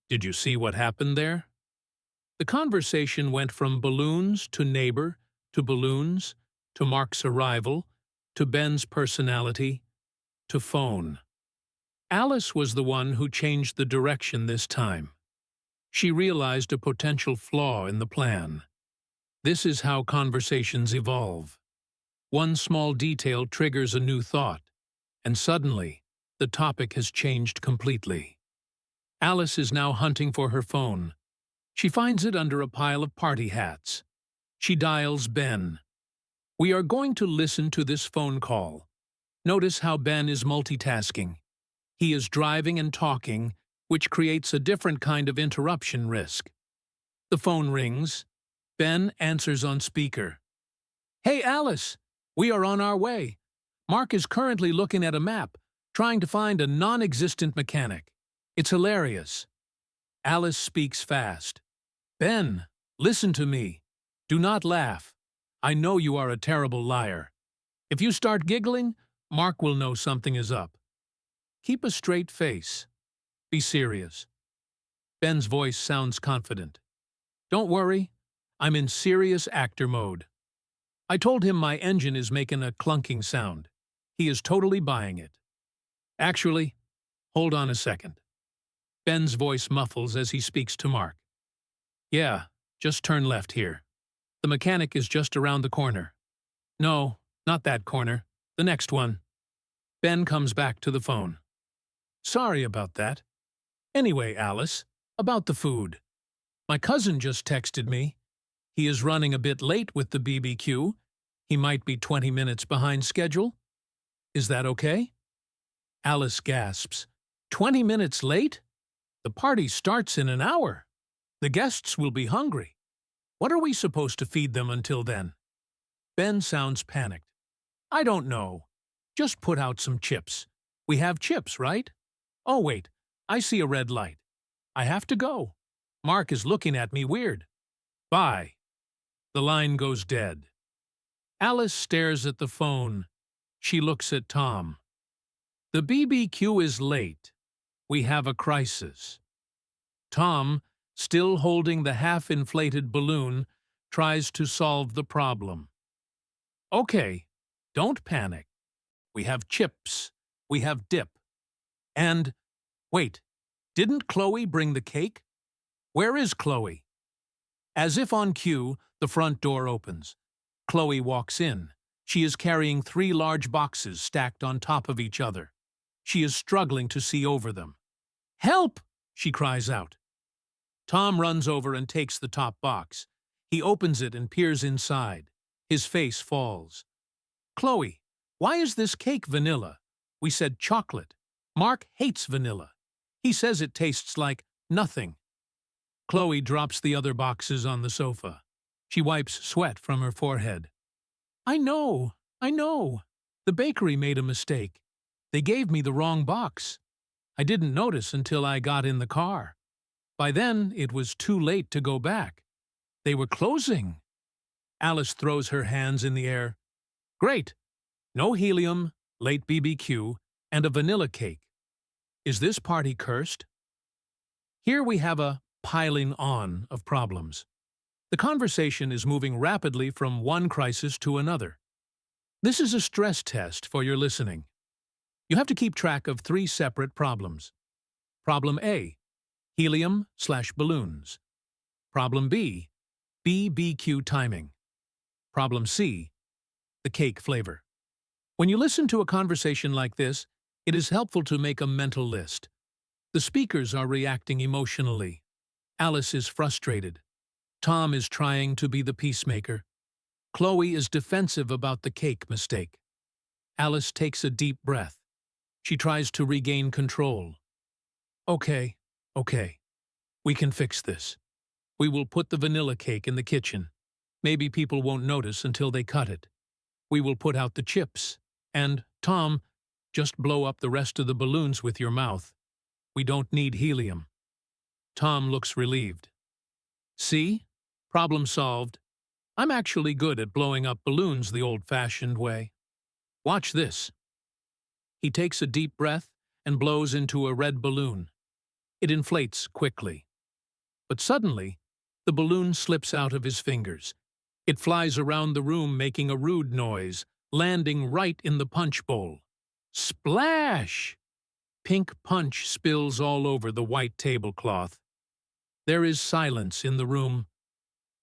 S1: Did you see what happened there? The conversation went from balloons to neighbor, to balloons, to Mark's arrival, to Ben's personality, to phone. Alice was the one who changed the direction this time. She realized a potential flaw in the plan. This is how conversations evolve. One small detail triggers a new thought, and suddenly, the topic has changed completely. Alice is now hunting for her phone. She finds it under a pile of party hats. She dials Ben. We are going to listen to this phone call. Notice how Ben is multitasking. He is driving and talking, which creates a different kind of interruption risk. The phone rings. Ben answers on speaker. Hey, Alice, we are on our way. Mark is currently looking at a map, trying to find a non-existent mechanic. It's hilarious. Alice speaks fast. Ben, listen to me. Do not laugh. I know you are a terrible liar. If you start giggling, Mark will know something is up. Keep a straight face. Be serious. Ben's voice sounds confident. Don't worry, I'm in serious actor mode. I told him my engine is making a clunking sound. He is totally buying it. Actually, hold on a second. Ben's voice muffles as he speaks to Mark. Yeah, just turn left here. The mechanic is just around the corner. No, Not that corner. The next one. Ben comes back to the phone. Sorry about that. Anyway, Alice, about the food. My cousin just texted me. He is running a bit late with the BBQ. He might be 20 minutes behind schedule. Is that okay? Alice gasps. 20 minutes late? The party starts in an hour. The guests will be hungry. What are we supposed to feed them until then? Ben sounds panicked. I don't know. Just put out some chips. We have chips, right? Oh, wait. I see a red light. I have to go. Mark is looking at me weird. Bye. The line goes dead. Alice stares at the phone. She looks at Tom. The BBQ is late. We have a crisis. Tom, still holding the half-inflated balloon, tries to solve the problem. Okay, don't panic. We have chips. We have dip. And, wait, didn't Chloe bring the cake? Where is Chloe? As if on cue, the front door opens. Chloe walks in. She is carrying 3 large boxes stacked on top of each other. She is struggling to see over them. Help! She cries out. Tom runs over and takes the top box. He opens it and peers inside. His face falls. Chloe, why is this cake vanilla? We said chocolate. Mark hates vanilla. He says it tastes like nothing. Chloe drops the other boxes on the sofa. She wipes sweat from her forehead. I know. The bakery made a mistake. They gave me the wrong box. I didn't notice until I got in the car. By then, it was too late to go back. They were closing. Alice throws her hands in the air. Great. No helium, late BBQ, and a vanilla cake. Is this party cursed? Here we have a piling on of problems. The conversation is moving rapidly from one crisis to another. This is a stress test for your listening. You have to keep track of 3 separate problems. Problem A, helium/balloons. Problem B, BBQ timing. Problem C, the cake flavor. When you listen to a conversation like this, it is helpful to make a mental list. The speakers are reacting emotionally. Alice is frustrated. Tom is trying to be the peacemaker. Chloe is defensive about the cake mistake. Alice takes a deep breath. She tries to regain control. Okay. We can fix this. We will put the vanilla cake in the kitchen. Maybe people won't notice until they cut it. We will put out the chips. And, Tom, just blow up the rest of the balloons with your mouth. We don't need helium. Tom looks relieved. See? Problem solved. I'm actually good at blowing up balloons the old-fashioned way. Watch this. He takes a deep breath and blows into a red balloon. It inflates quickly. But suddenly, the balloon slips out of his fingers. It flies around the room making a rude noise, landing right in the punch bowl. Splash! Pink punch spills all over the white tablecloth. There is silence in the room.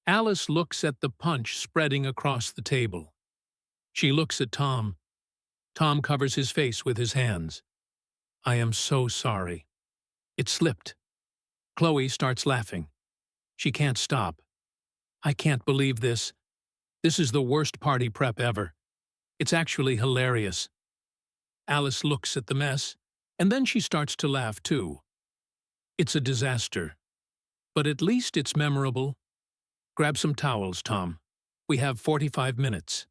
S1: Alice looks at the punch spreading across the table. She looks at Tom. Tom covers his face with his hands. I am so sorry. It slipped. Chloe starts laughing. She can't stop. I can't believe this. This is the worst party prep ever. It's actually hilarious. Alice looks at the mess, and then she starts to laugh too. It's a disaster. But at least it's memorable. Grab some towels, Tom. We have 45 minutes.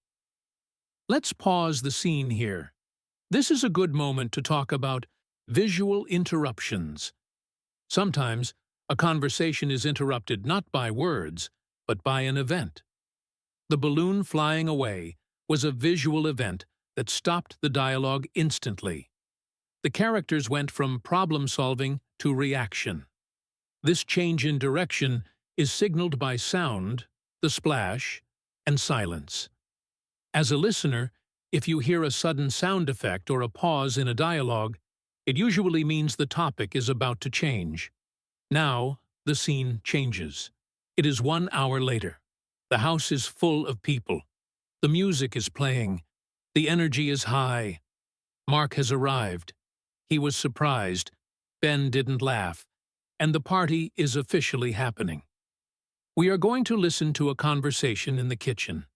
S1: Let's pause the scene here. This is a good moment to talk about visual interruptions. Sometimes, a conversation is interrupted not by words, but by an event. The balloon flying away was a visual event that stopped the dialogue instantly. The characters went from problem-solving to reaction. This change in direction is signaled by sound, the splash, and silence. As a listener, if you hear a sudden sound effect or a pause in a dialogue, it usually means the topic is about to change. Now, the scene changes. It is 1 hour later. The house is full of people. The music is playing, The energy is high. Mark has arrived. He was surprised. Ben didn't laugh. And the party is officially happening. We are going to listen to a conversation in the kitchen.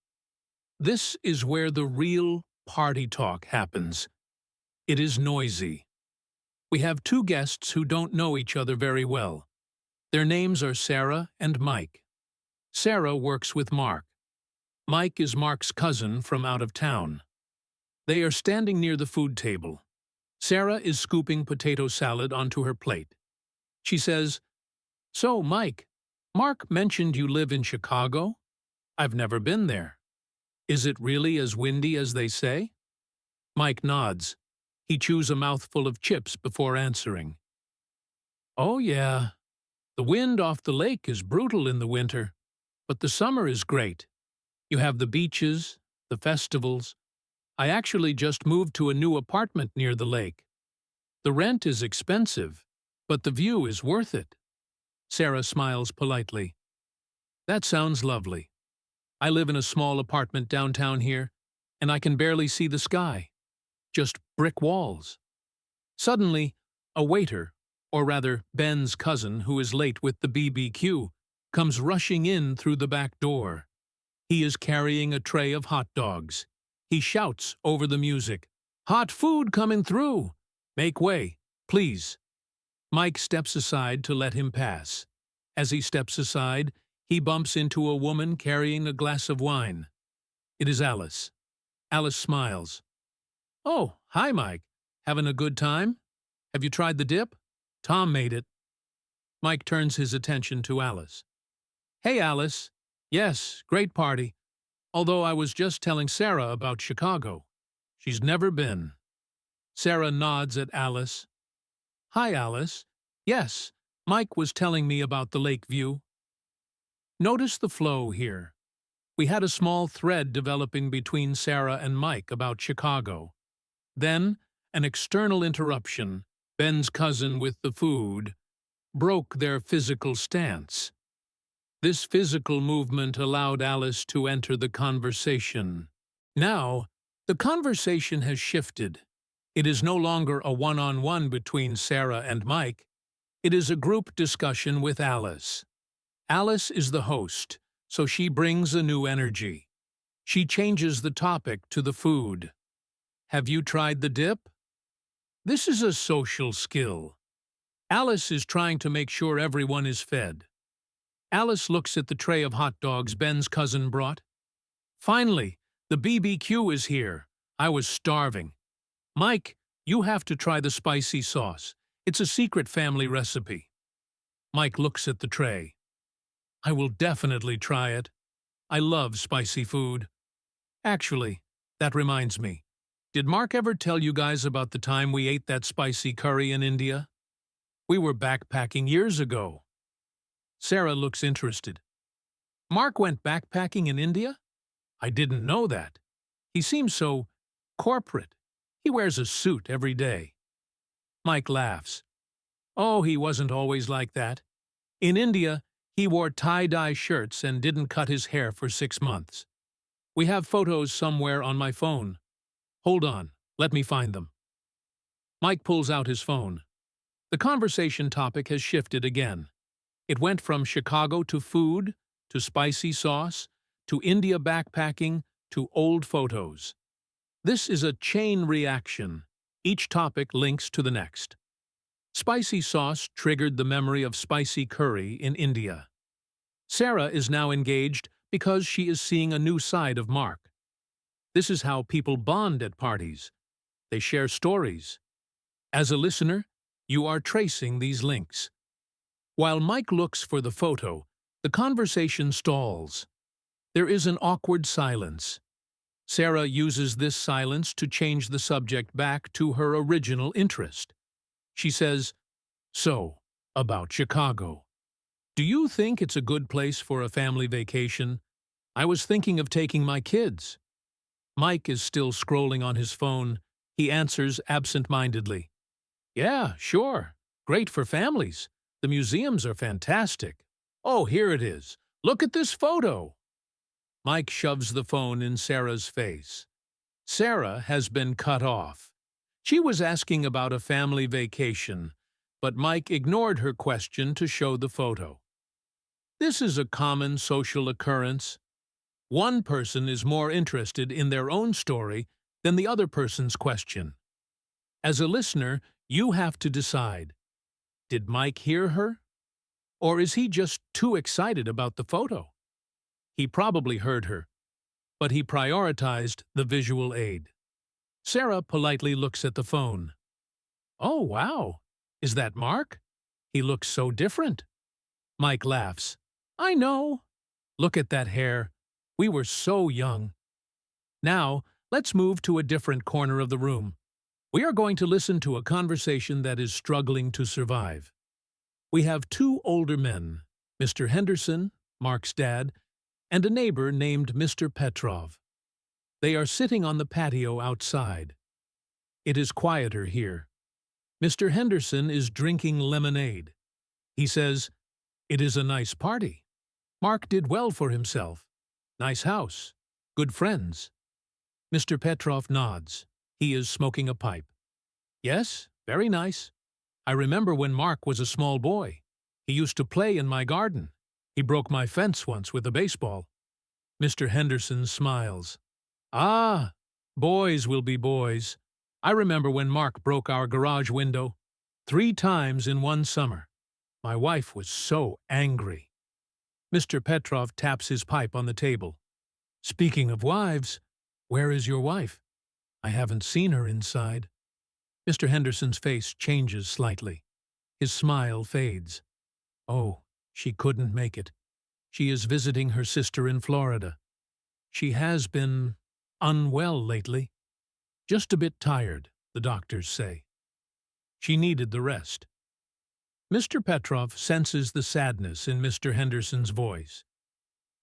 S1: This is where the real party talk happens. It is noisy. We have two guests who don't know each other very well. Their names are Sarah and Mike. Sarah works with Mark. Mike is Mark's cousin from out of town. They are standing near the food table. Sarah is scooping potato salad onto her plate. She says, "So, Mike, Mark mentioned you live in Chicago? I've never been there. Is it really as windy as they say?" Mike nods. He chews a mouthful of chips before answering. "Oh, yeah. The wind off the lake is brutal in the winter, but the summer is great. You have the beaches, the festivals. I actually just moved to a new apartment near the lake. The rent is expensive, but the view is worth it." Sarah smiles politely. "That sounds lovely. I live in a small apartment downtown here, and I can barely see the sky. Just brick walls." Suddenly, a waiter, or rather Ben's cousin who is late with the BBQ, comes rushing in through the back door. He is carrying a tray of hot dogs. He shouts over the music, "Hot food coming through! Make way, please." Mike steps aside to let him pass. As he steps aside, he bumps into a woman carrying a glass of wine. It is Alice. Alice smiles. "Oh, hi, Mike. Having a good time? Have you tried the dip? Tom made it." Mike turns his attention to Alice. "Hey, Alice. Yes, great party. Although I was just telling Sarah about Chicago. She's never been." Sarah nods at Alice. "Hi, Alice. Yes, Mike was telling me about the lake view." Notice the flow here. We had a small thread developing between Sarah and Mike about Chicago. Then, an external interruption, Ben's cousin with the food, broke their physical stance. This physical movement allowed Alice to enter the conversation. Now, the conversation has shifted. It is no longer a one-on-one between Sarah and Mike. It is a group discussion with Alice. Alice is the host, so she brings a new energy. She changes the topic to the food. "Have you tried the dip?" This is a social skill. Alice is trying to make sure everyone is fed. Alice looks at the tray of hot dogs Ben's cousin brought. "Finally, the BBQ is here. I was starving. Mike, you have to try the spicy sauce. It's a secret family recipe." Mike looks at the tray. "I will definitely try it. I love spicy food. Actually, that reminds me. Did Mark ever tell you guys about the time we ate that spicy curry in India? We were backpacking years ago." Sarah looks interested. "Mark went backpacking in India? I didn't know that. He seems so corporate. He wears a suit every day." Mike laughs. "Oh, he wasn't always like that. In India, he wore tie-dye shirts and didn't cut his hair for 6 months. We have photos somewhere on my phone. Hold on, let me find them." Mike pulls out his phone. The conversation topic has shifted again. It went from Chicago to food, to spicy sauce, to India backpacking, to old photos. This is a chain reaction. Each topic links to the next. Spicy sauce triggered the memory of spicy curry in India. Sarah is now engaged because she is seeing a new side of Mark. This is how people bond at parties. They share stories. As a listener, you are tracing these links. While Mike looks for the photo, the conversation stalls. There is an awkward silence. Sarah uses this silence to change the subject back to her original interest. She says, "So, about Chicago. Do you think it's a good place for a family vacation? I was thinking of taking my kids." Mike is still scrolling on his phone. He answers absent-mindedly. "Yeah, sure. Great for families. The museums are fantastic. Oh, here it is. Look at this photo." Mike shoves the phone in Sarah's face. Sarah has been cut off. She was asking about a family vacation, but Mike ignored her question to show the photo. This is a common social occurrence. One person is more interested in their own story than the other person's question. As a listener, you have to decide, did Mike hear her? Or is he just too excited about the photo? He probably heard her, but he prioritized the visual aid. Sarah politely looks at the phone. Oh, wow. Is that Mark? He looks so different. Mike laughs. I know. Look at that hair. We were so young. Now, let's move to a different corner of the room. We are going to listen to a conversation that is struggling to survive. We have two older men, Mr. Henderson, Mark's dad, and a neighbor named Mr. Petrov. They are sitting on the patio outside. It is quieter here. Mr. Henderson is drinking lemonade. He says, "It is a nice party. Mark did well for himself. Nice house. Good friends." Mr. Petrov nods. He is smoking a pipe. "Yes, very nice. I remember when Mark was a small boy. He used to play in my garden. He broke my fence once with a baseball." Mr. Henderson smiles. "Ah, boys will be boys. I remember when Mark broke our garage window 3 times in one summer. My wife was so angry." Mr. Petrov taps his pipe on the table. "Speaking of wives, where is your wife? I haven't seen her inside." Mr. Henderson's face changes slightly. His smile fades. "Oh, she couldn't make it. She is visiting her sister in Florida. She has been unwell lately. Just a bit tired, the doctors say. She needed the rest." Mr. Petrov senses the sadness in Mr. Henderson's voice.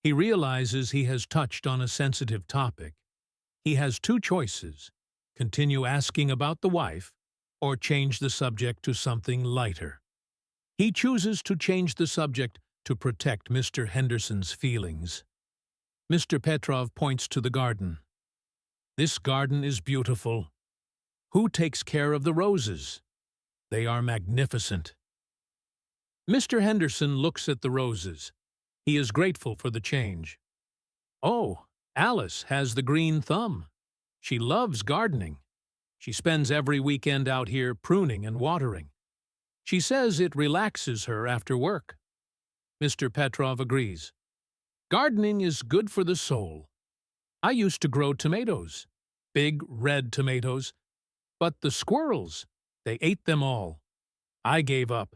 S1: He realizes he has touched on a sensitive topic. He has 2 choices: continue asking about the wife, or change the subject to something lighter. He chooses to change the subject to protect Mr. Henderson's feelings. Mr. Petrov points to the garden. "This garden is beautiful. Who takes care of the roses? They are magnificent." Mr. Henderson looks at the roses. He is grateful for the change. "Oh, Alice has the green thumb. She loves gardening. She spends every weekend out here pruning and watering. She says it relaxes her after work." Mr. Petrov agrees. "Gardening is good for the soul. I used to grow tomatoes, big red tomatoes, but the squirrels, they ate them all. I gave up."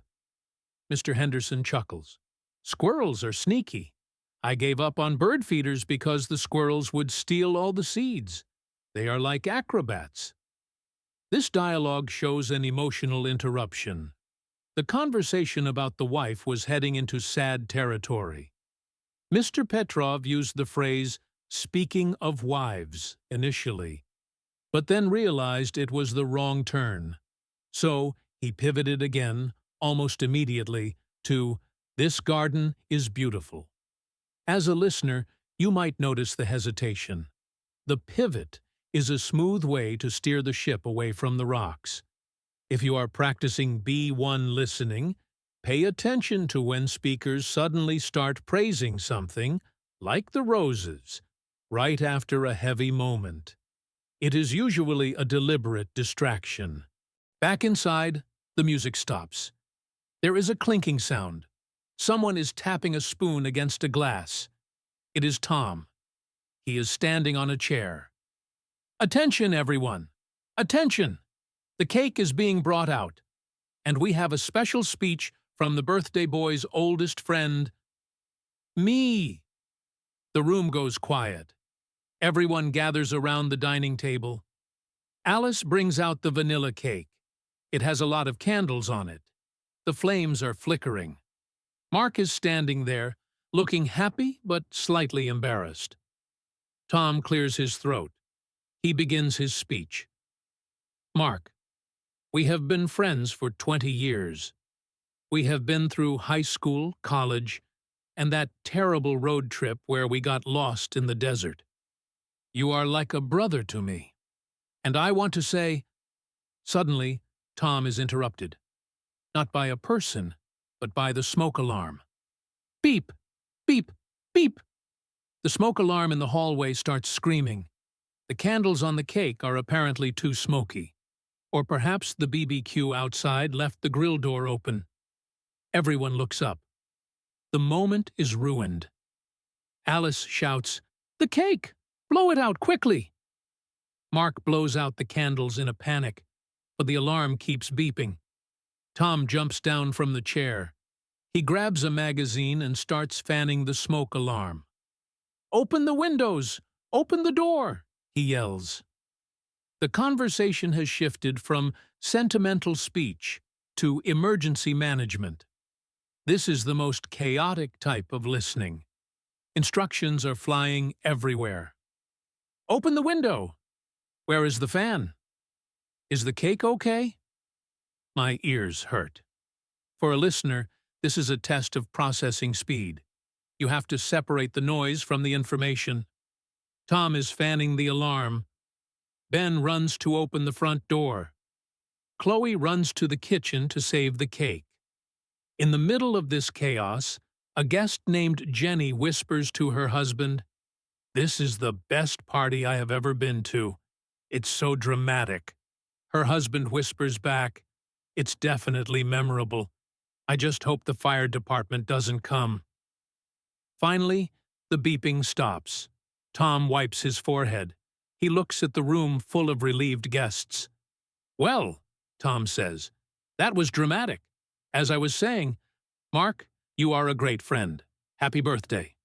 S1: Mr. Henderson chuckles. "Squirrels are sneaky. I gave up on bird feeders because the squirrels would steal all the seeds. They are like acrobats." This dialogue shows an emotional interruption. The conversation about the wife was heading into sad territory. Mr. Petrov used the phrase, "speaking of wives," initially, but then realized it was the wrong turn. So he pivoted again, almost immediately, to "this garden is beautiful." As a listener, you might notice the hesitation. The pivot is a smooth way to steer the ship away from the rocks. If you are practicing B1 listening, pay attention to when speakers suddenly start praising something, like the roses, right after a heavy moment. It is usually a deliberate distraction. Back inside, the music stops. There is a clinking sound. Someone is tapping a spoon against a glass. It is Tom. He is standing on a chair. "Attention, everyone! Attention! The cake is being brought out, and we have a special speech from the birthday boy's oldest friend, me." The room goes quiet. Everyone gathers around the dining table. Alice brings out the vanilla cake. It has a lot of candles on it. The flames are flickering. Mark is standing there, looking happy but slightly embarrassed. Tom clears his throat. He begins his speech. "Mark, we have been friends for 20 years. We have been through high school, college, and that terrible road trip where we got lost in the desert. You are like a brother to me. And I want to say, suddenly, Tom is interrupted. Not by a person, but by the smoke alarm. Beep! Beep! Beep! The smoke alarm in the hallway starts screaming. The candles on the cake are apparently too smoky. Or perhaps the BBQ outside left the grill door open. Everyone looks up. The moment is ruined. Alice shouts, "The cake! Blow it out quickly!" Mark blows out the candles in a panic, but the alarm keeps beeping. Tom jumps down from the chair. He grabs a magazine and starts fanning the smoke alarm. "Open the windows! Open the door!" he yells. The conversation has shifted from sentimental speech to emergency management. This is the most chaotic type of listening. Instructions are flying everywhere. "Open the window!" "Where is the fan?" "Is the cake okay?" My ears hurt. For a listener, this is a test of processing speed. You have to separate the noise from the information. Tom is fanning the alarm. Ben runs to open the front door. Chloe runs to the kitchen to save the cake. In the middle of this chaos, a guest named Jenny whispers to her husband, "This is the best party I have ever been to. It's so dramatic." Her husband whispers back, "It's definitely memorable. I just hope the fire department doesn't come." Finally, the beeping stops. Tom wipes his forehead. He looks at the room full of relieved guests. "Well," Tom says, "that was dramatic. As I was saying, Mark, you are a great friend. Happy birthday."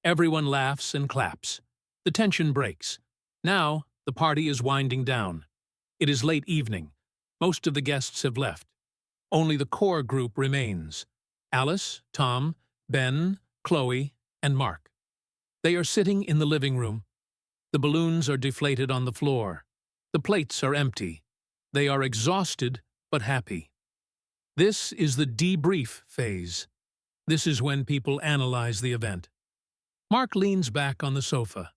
S1: Everyone laughs and claps. The tension breaks. Now, the party is winding down. It is late evening. Most of the guests have left. Only the core group remains: Alice, Tom, Ben, Chloe, and Mark. They are sitting in the living room. The balloons are deflated on the floor. The plates are empty. They are exhausted but happy. This is the debrief phase. This is when people analyze the event. Mark leans back on the sofa.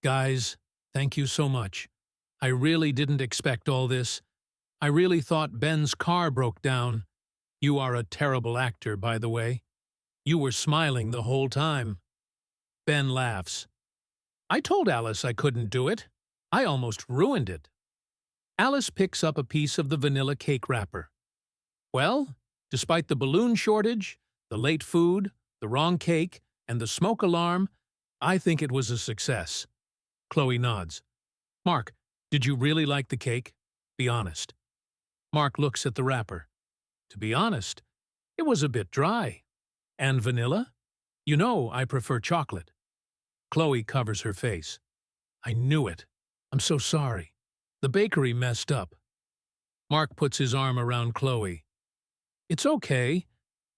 S1: "Guys, thank you so much. I really didn't expect all this. I really thought Ben's car broke down. You are a terrible actor, by the way. You were smiling the whole time." Ben laughs. "I told Alice I couldn't do it. I almost ruined it." Alice picks up a piece of the vanilla cake wrapper. "Well, despite the balloon shortage, the late food, the wrong cake, and the smoke alarm, I think it was a success." Chloe nods. "Mark, did you really like the cake? Be honest." Mark looks at the wrapper. "To be honest, it was a bit dry." "And vanilla? You know I prefer chocolate." Chloe covers her face. "I knew it. I'm so sorry. The bakery messed up." Mark puts his arm around Chloe. "It's okay.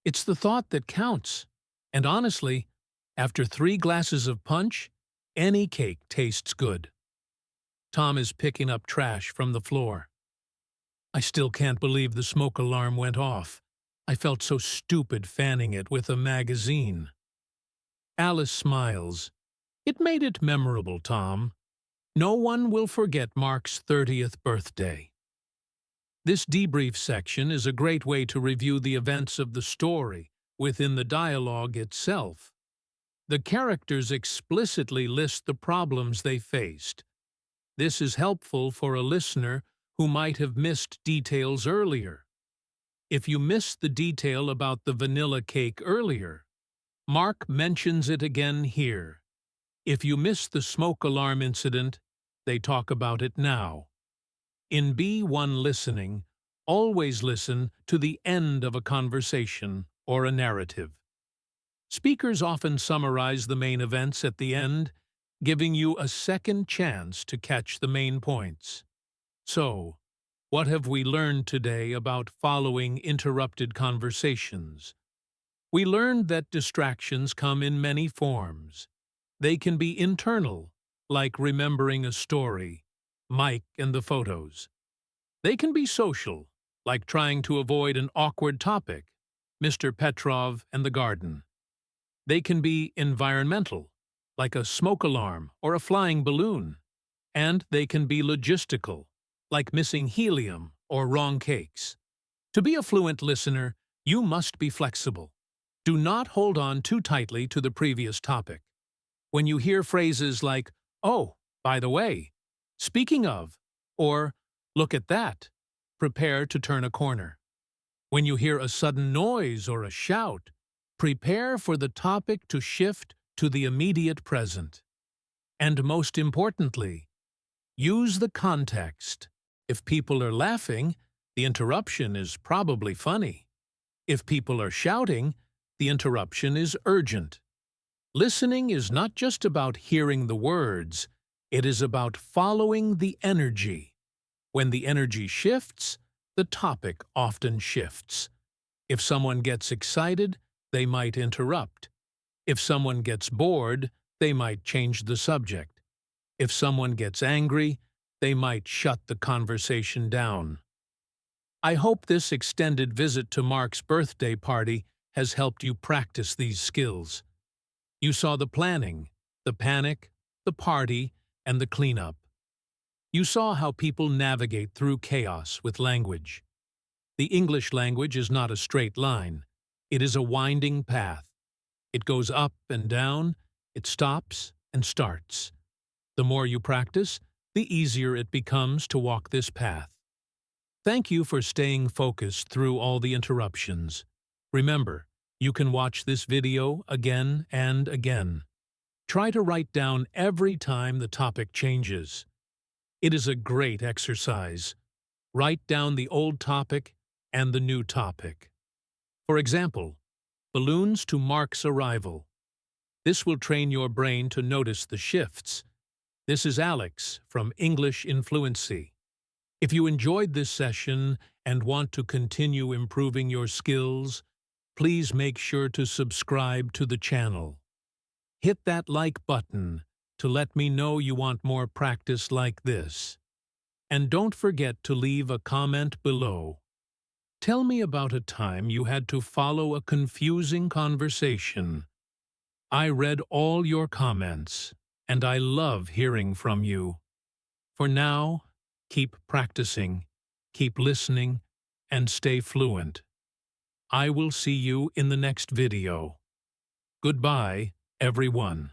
S1: It's the thought that counts. And honestly, after 3 glasses of punch, any cake tastes good." Tom is picking up trash from the floor. "I still can't believe the smoke alarm went off. I felt so stupid fanning it with a magazine." Alice smiles. "It made it memorable, Tom. No one will forget Mark's 30th birthday." This debrief section is a great way to review the events of the story within the dialogue itself. The characters explicitly list the problems they faced. This is helpful for a listener who might have missed details earlier. If you missed the detail about the vanilla cake earlier, Mark mentions it again here. If you missed the smoke alarm incident, they talk about it now. In B1 listening, always listen to the end of a conversation or a narrative. Speakers often summarize the main events at the end, giving you a second chance to catch the main points. So, what have we learned today about following interrupted conversations? We learned that distractions come in many forms. They can be internal, like remembering a story, Mike and the photos. They can be social, like trying to avoid an awkward topic, Mr. Petrov and the garden. They can be environmental, like a smoke alarm or a flying balloon. And they can be logistical, like missing helium or wrong cakes. To be a fluent listener, you must be flexible. Do not hold on too tightly to the previous topic. When you hear phrases like, "Oh, by the way," "speaking of," or "look at that," prepare to turn a corner. When you hear a sudden noise or a shout, prepare for the topic to shift to the immediate present. And most importantly, use the context. If people are laughing, the interruption is probably funny. If people are shouting, the interruption is urgent. Listening is not just about hearing the words, it is about following the energy. When the energy shifts, the topic often shifts. If someone gets excited, they might interrupt. If someone gets bored, they might change the subject. If someone gets angry, they might shut the conversation down. I hope this extended visit to Mark's birthday party has helped you practice these skills. You saw the planning, the panic, the party, and the cleanup. You saw how people navigate through chaos with language. The English language is not a straight line. It is a winding path. It goes up and down, it stops and starts. The more you practice, the easier it becomes to walk this path. Thank you for staying focused through all the interruptions. Remember, you can watch this video again and again. Try to write down every time the topic changes. It is a great exercise. Write down the old topic and the new topic. For example, balloons to Mark's arrival. This will train your brain to notice the shifts. This is Alex from English in Fluency. If you enjoyed this session and want to continue improving your skills, please make sure to subscribe to the channel. Hit that like button to let me know you want more practice like this. And don't forget to leave a comment below. Tell me about a time you had to follow a confusing conversation. I read all your comments, and I love hearing from you. For now, keep practicing, keep listening, and stay fluent. I will see you in the next video. Goodbye, everyone.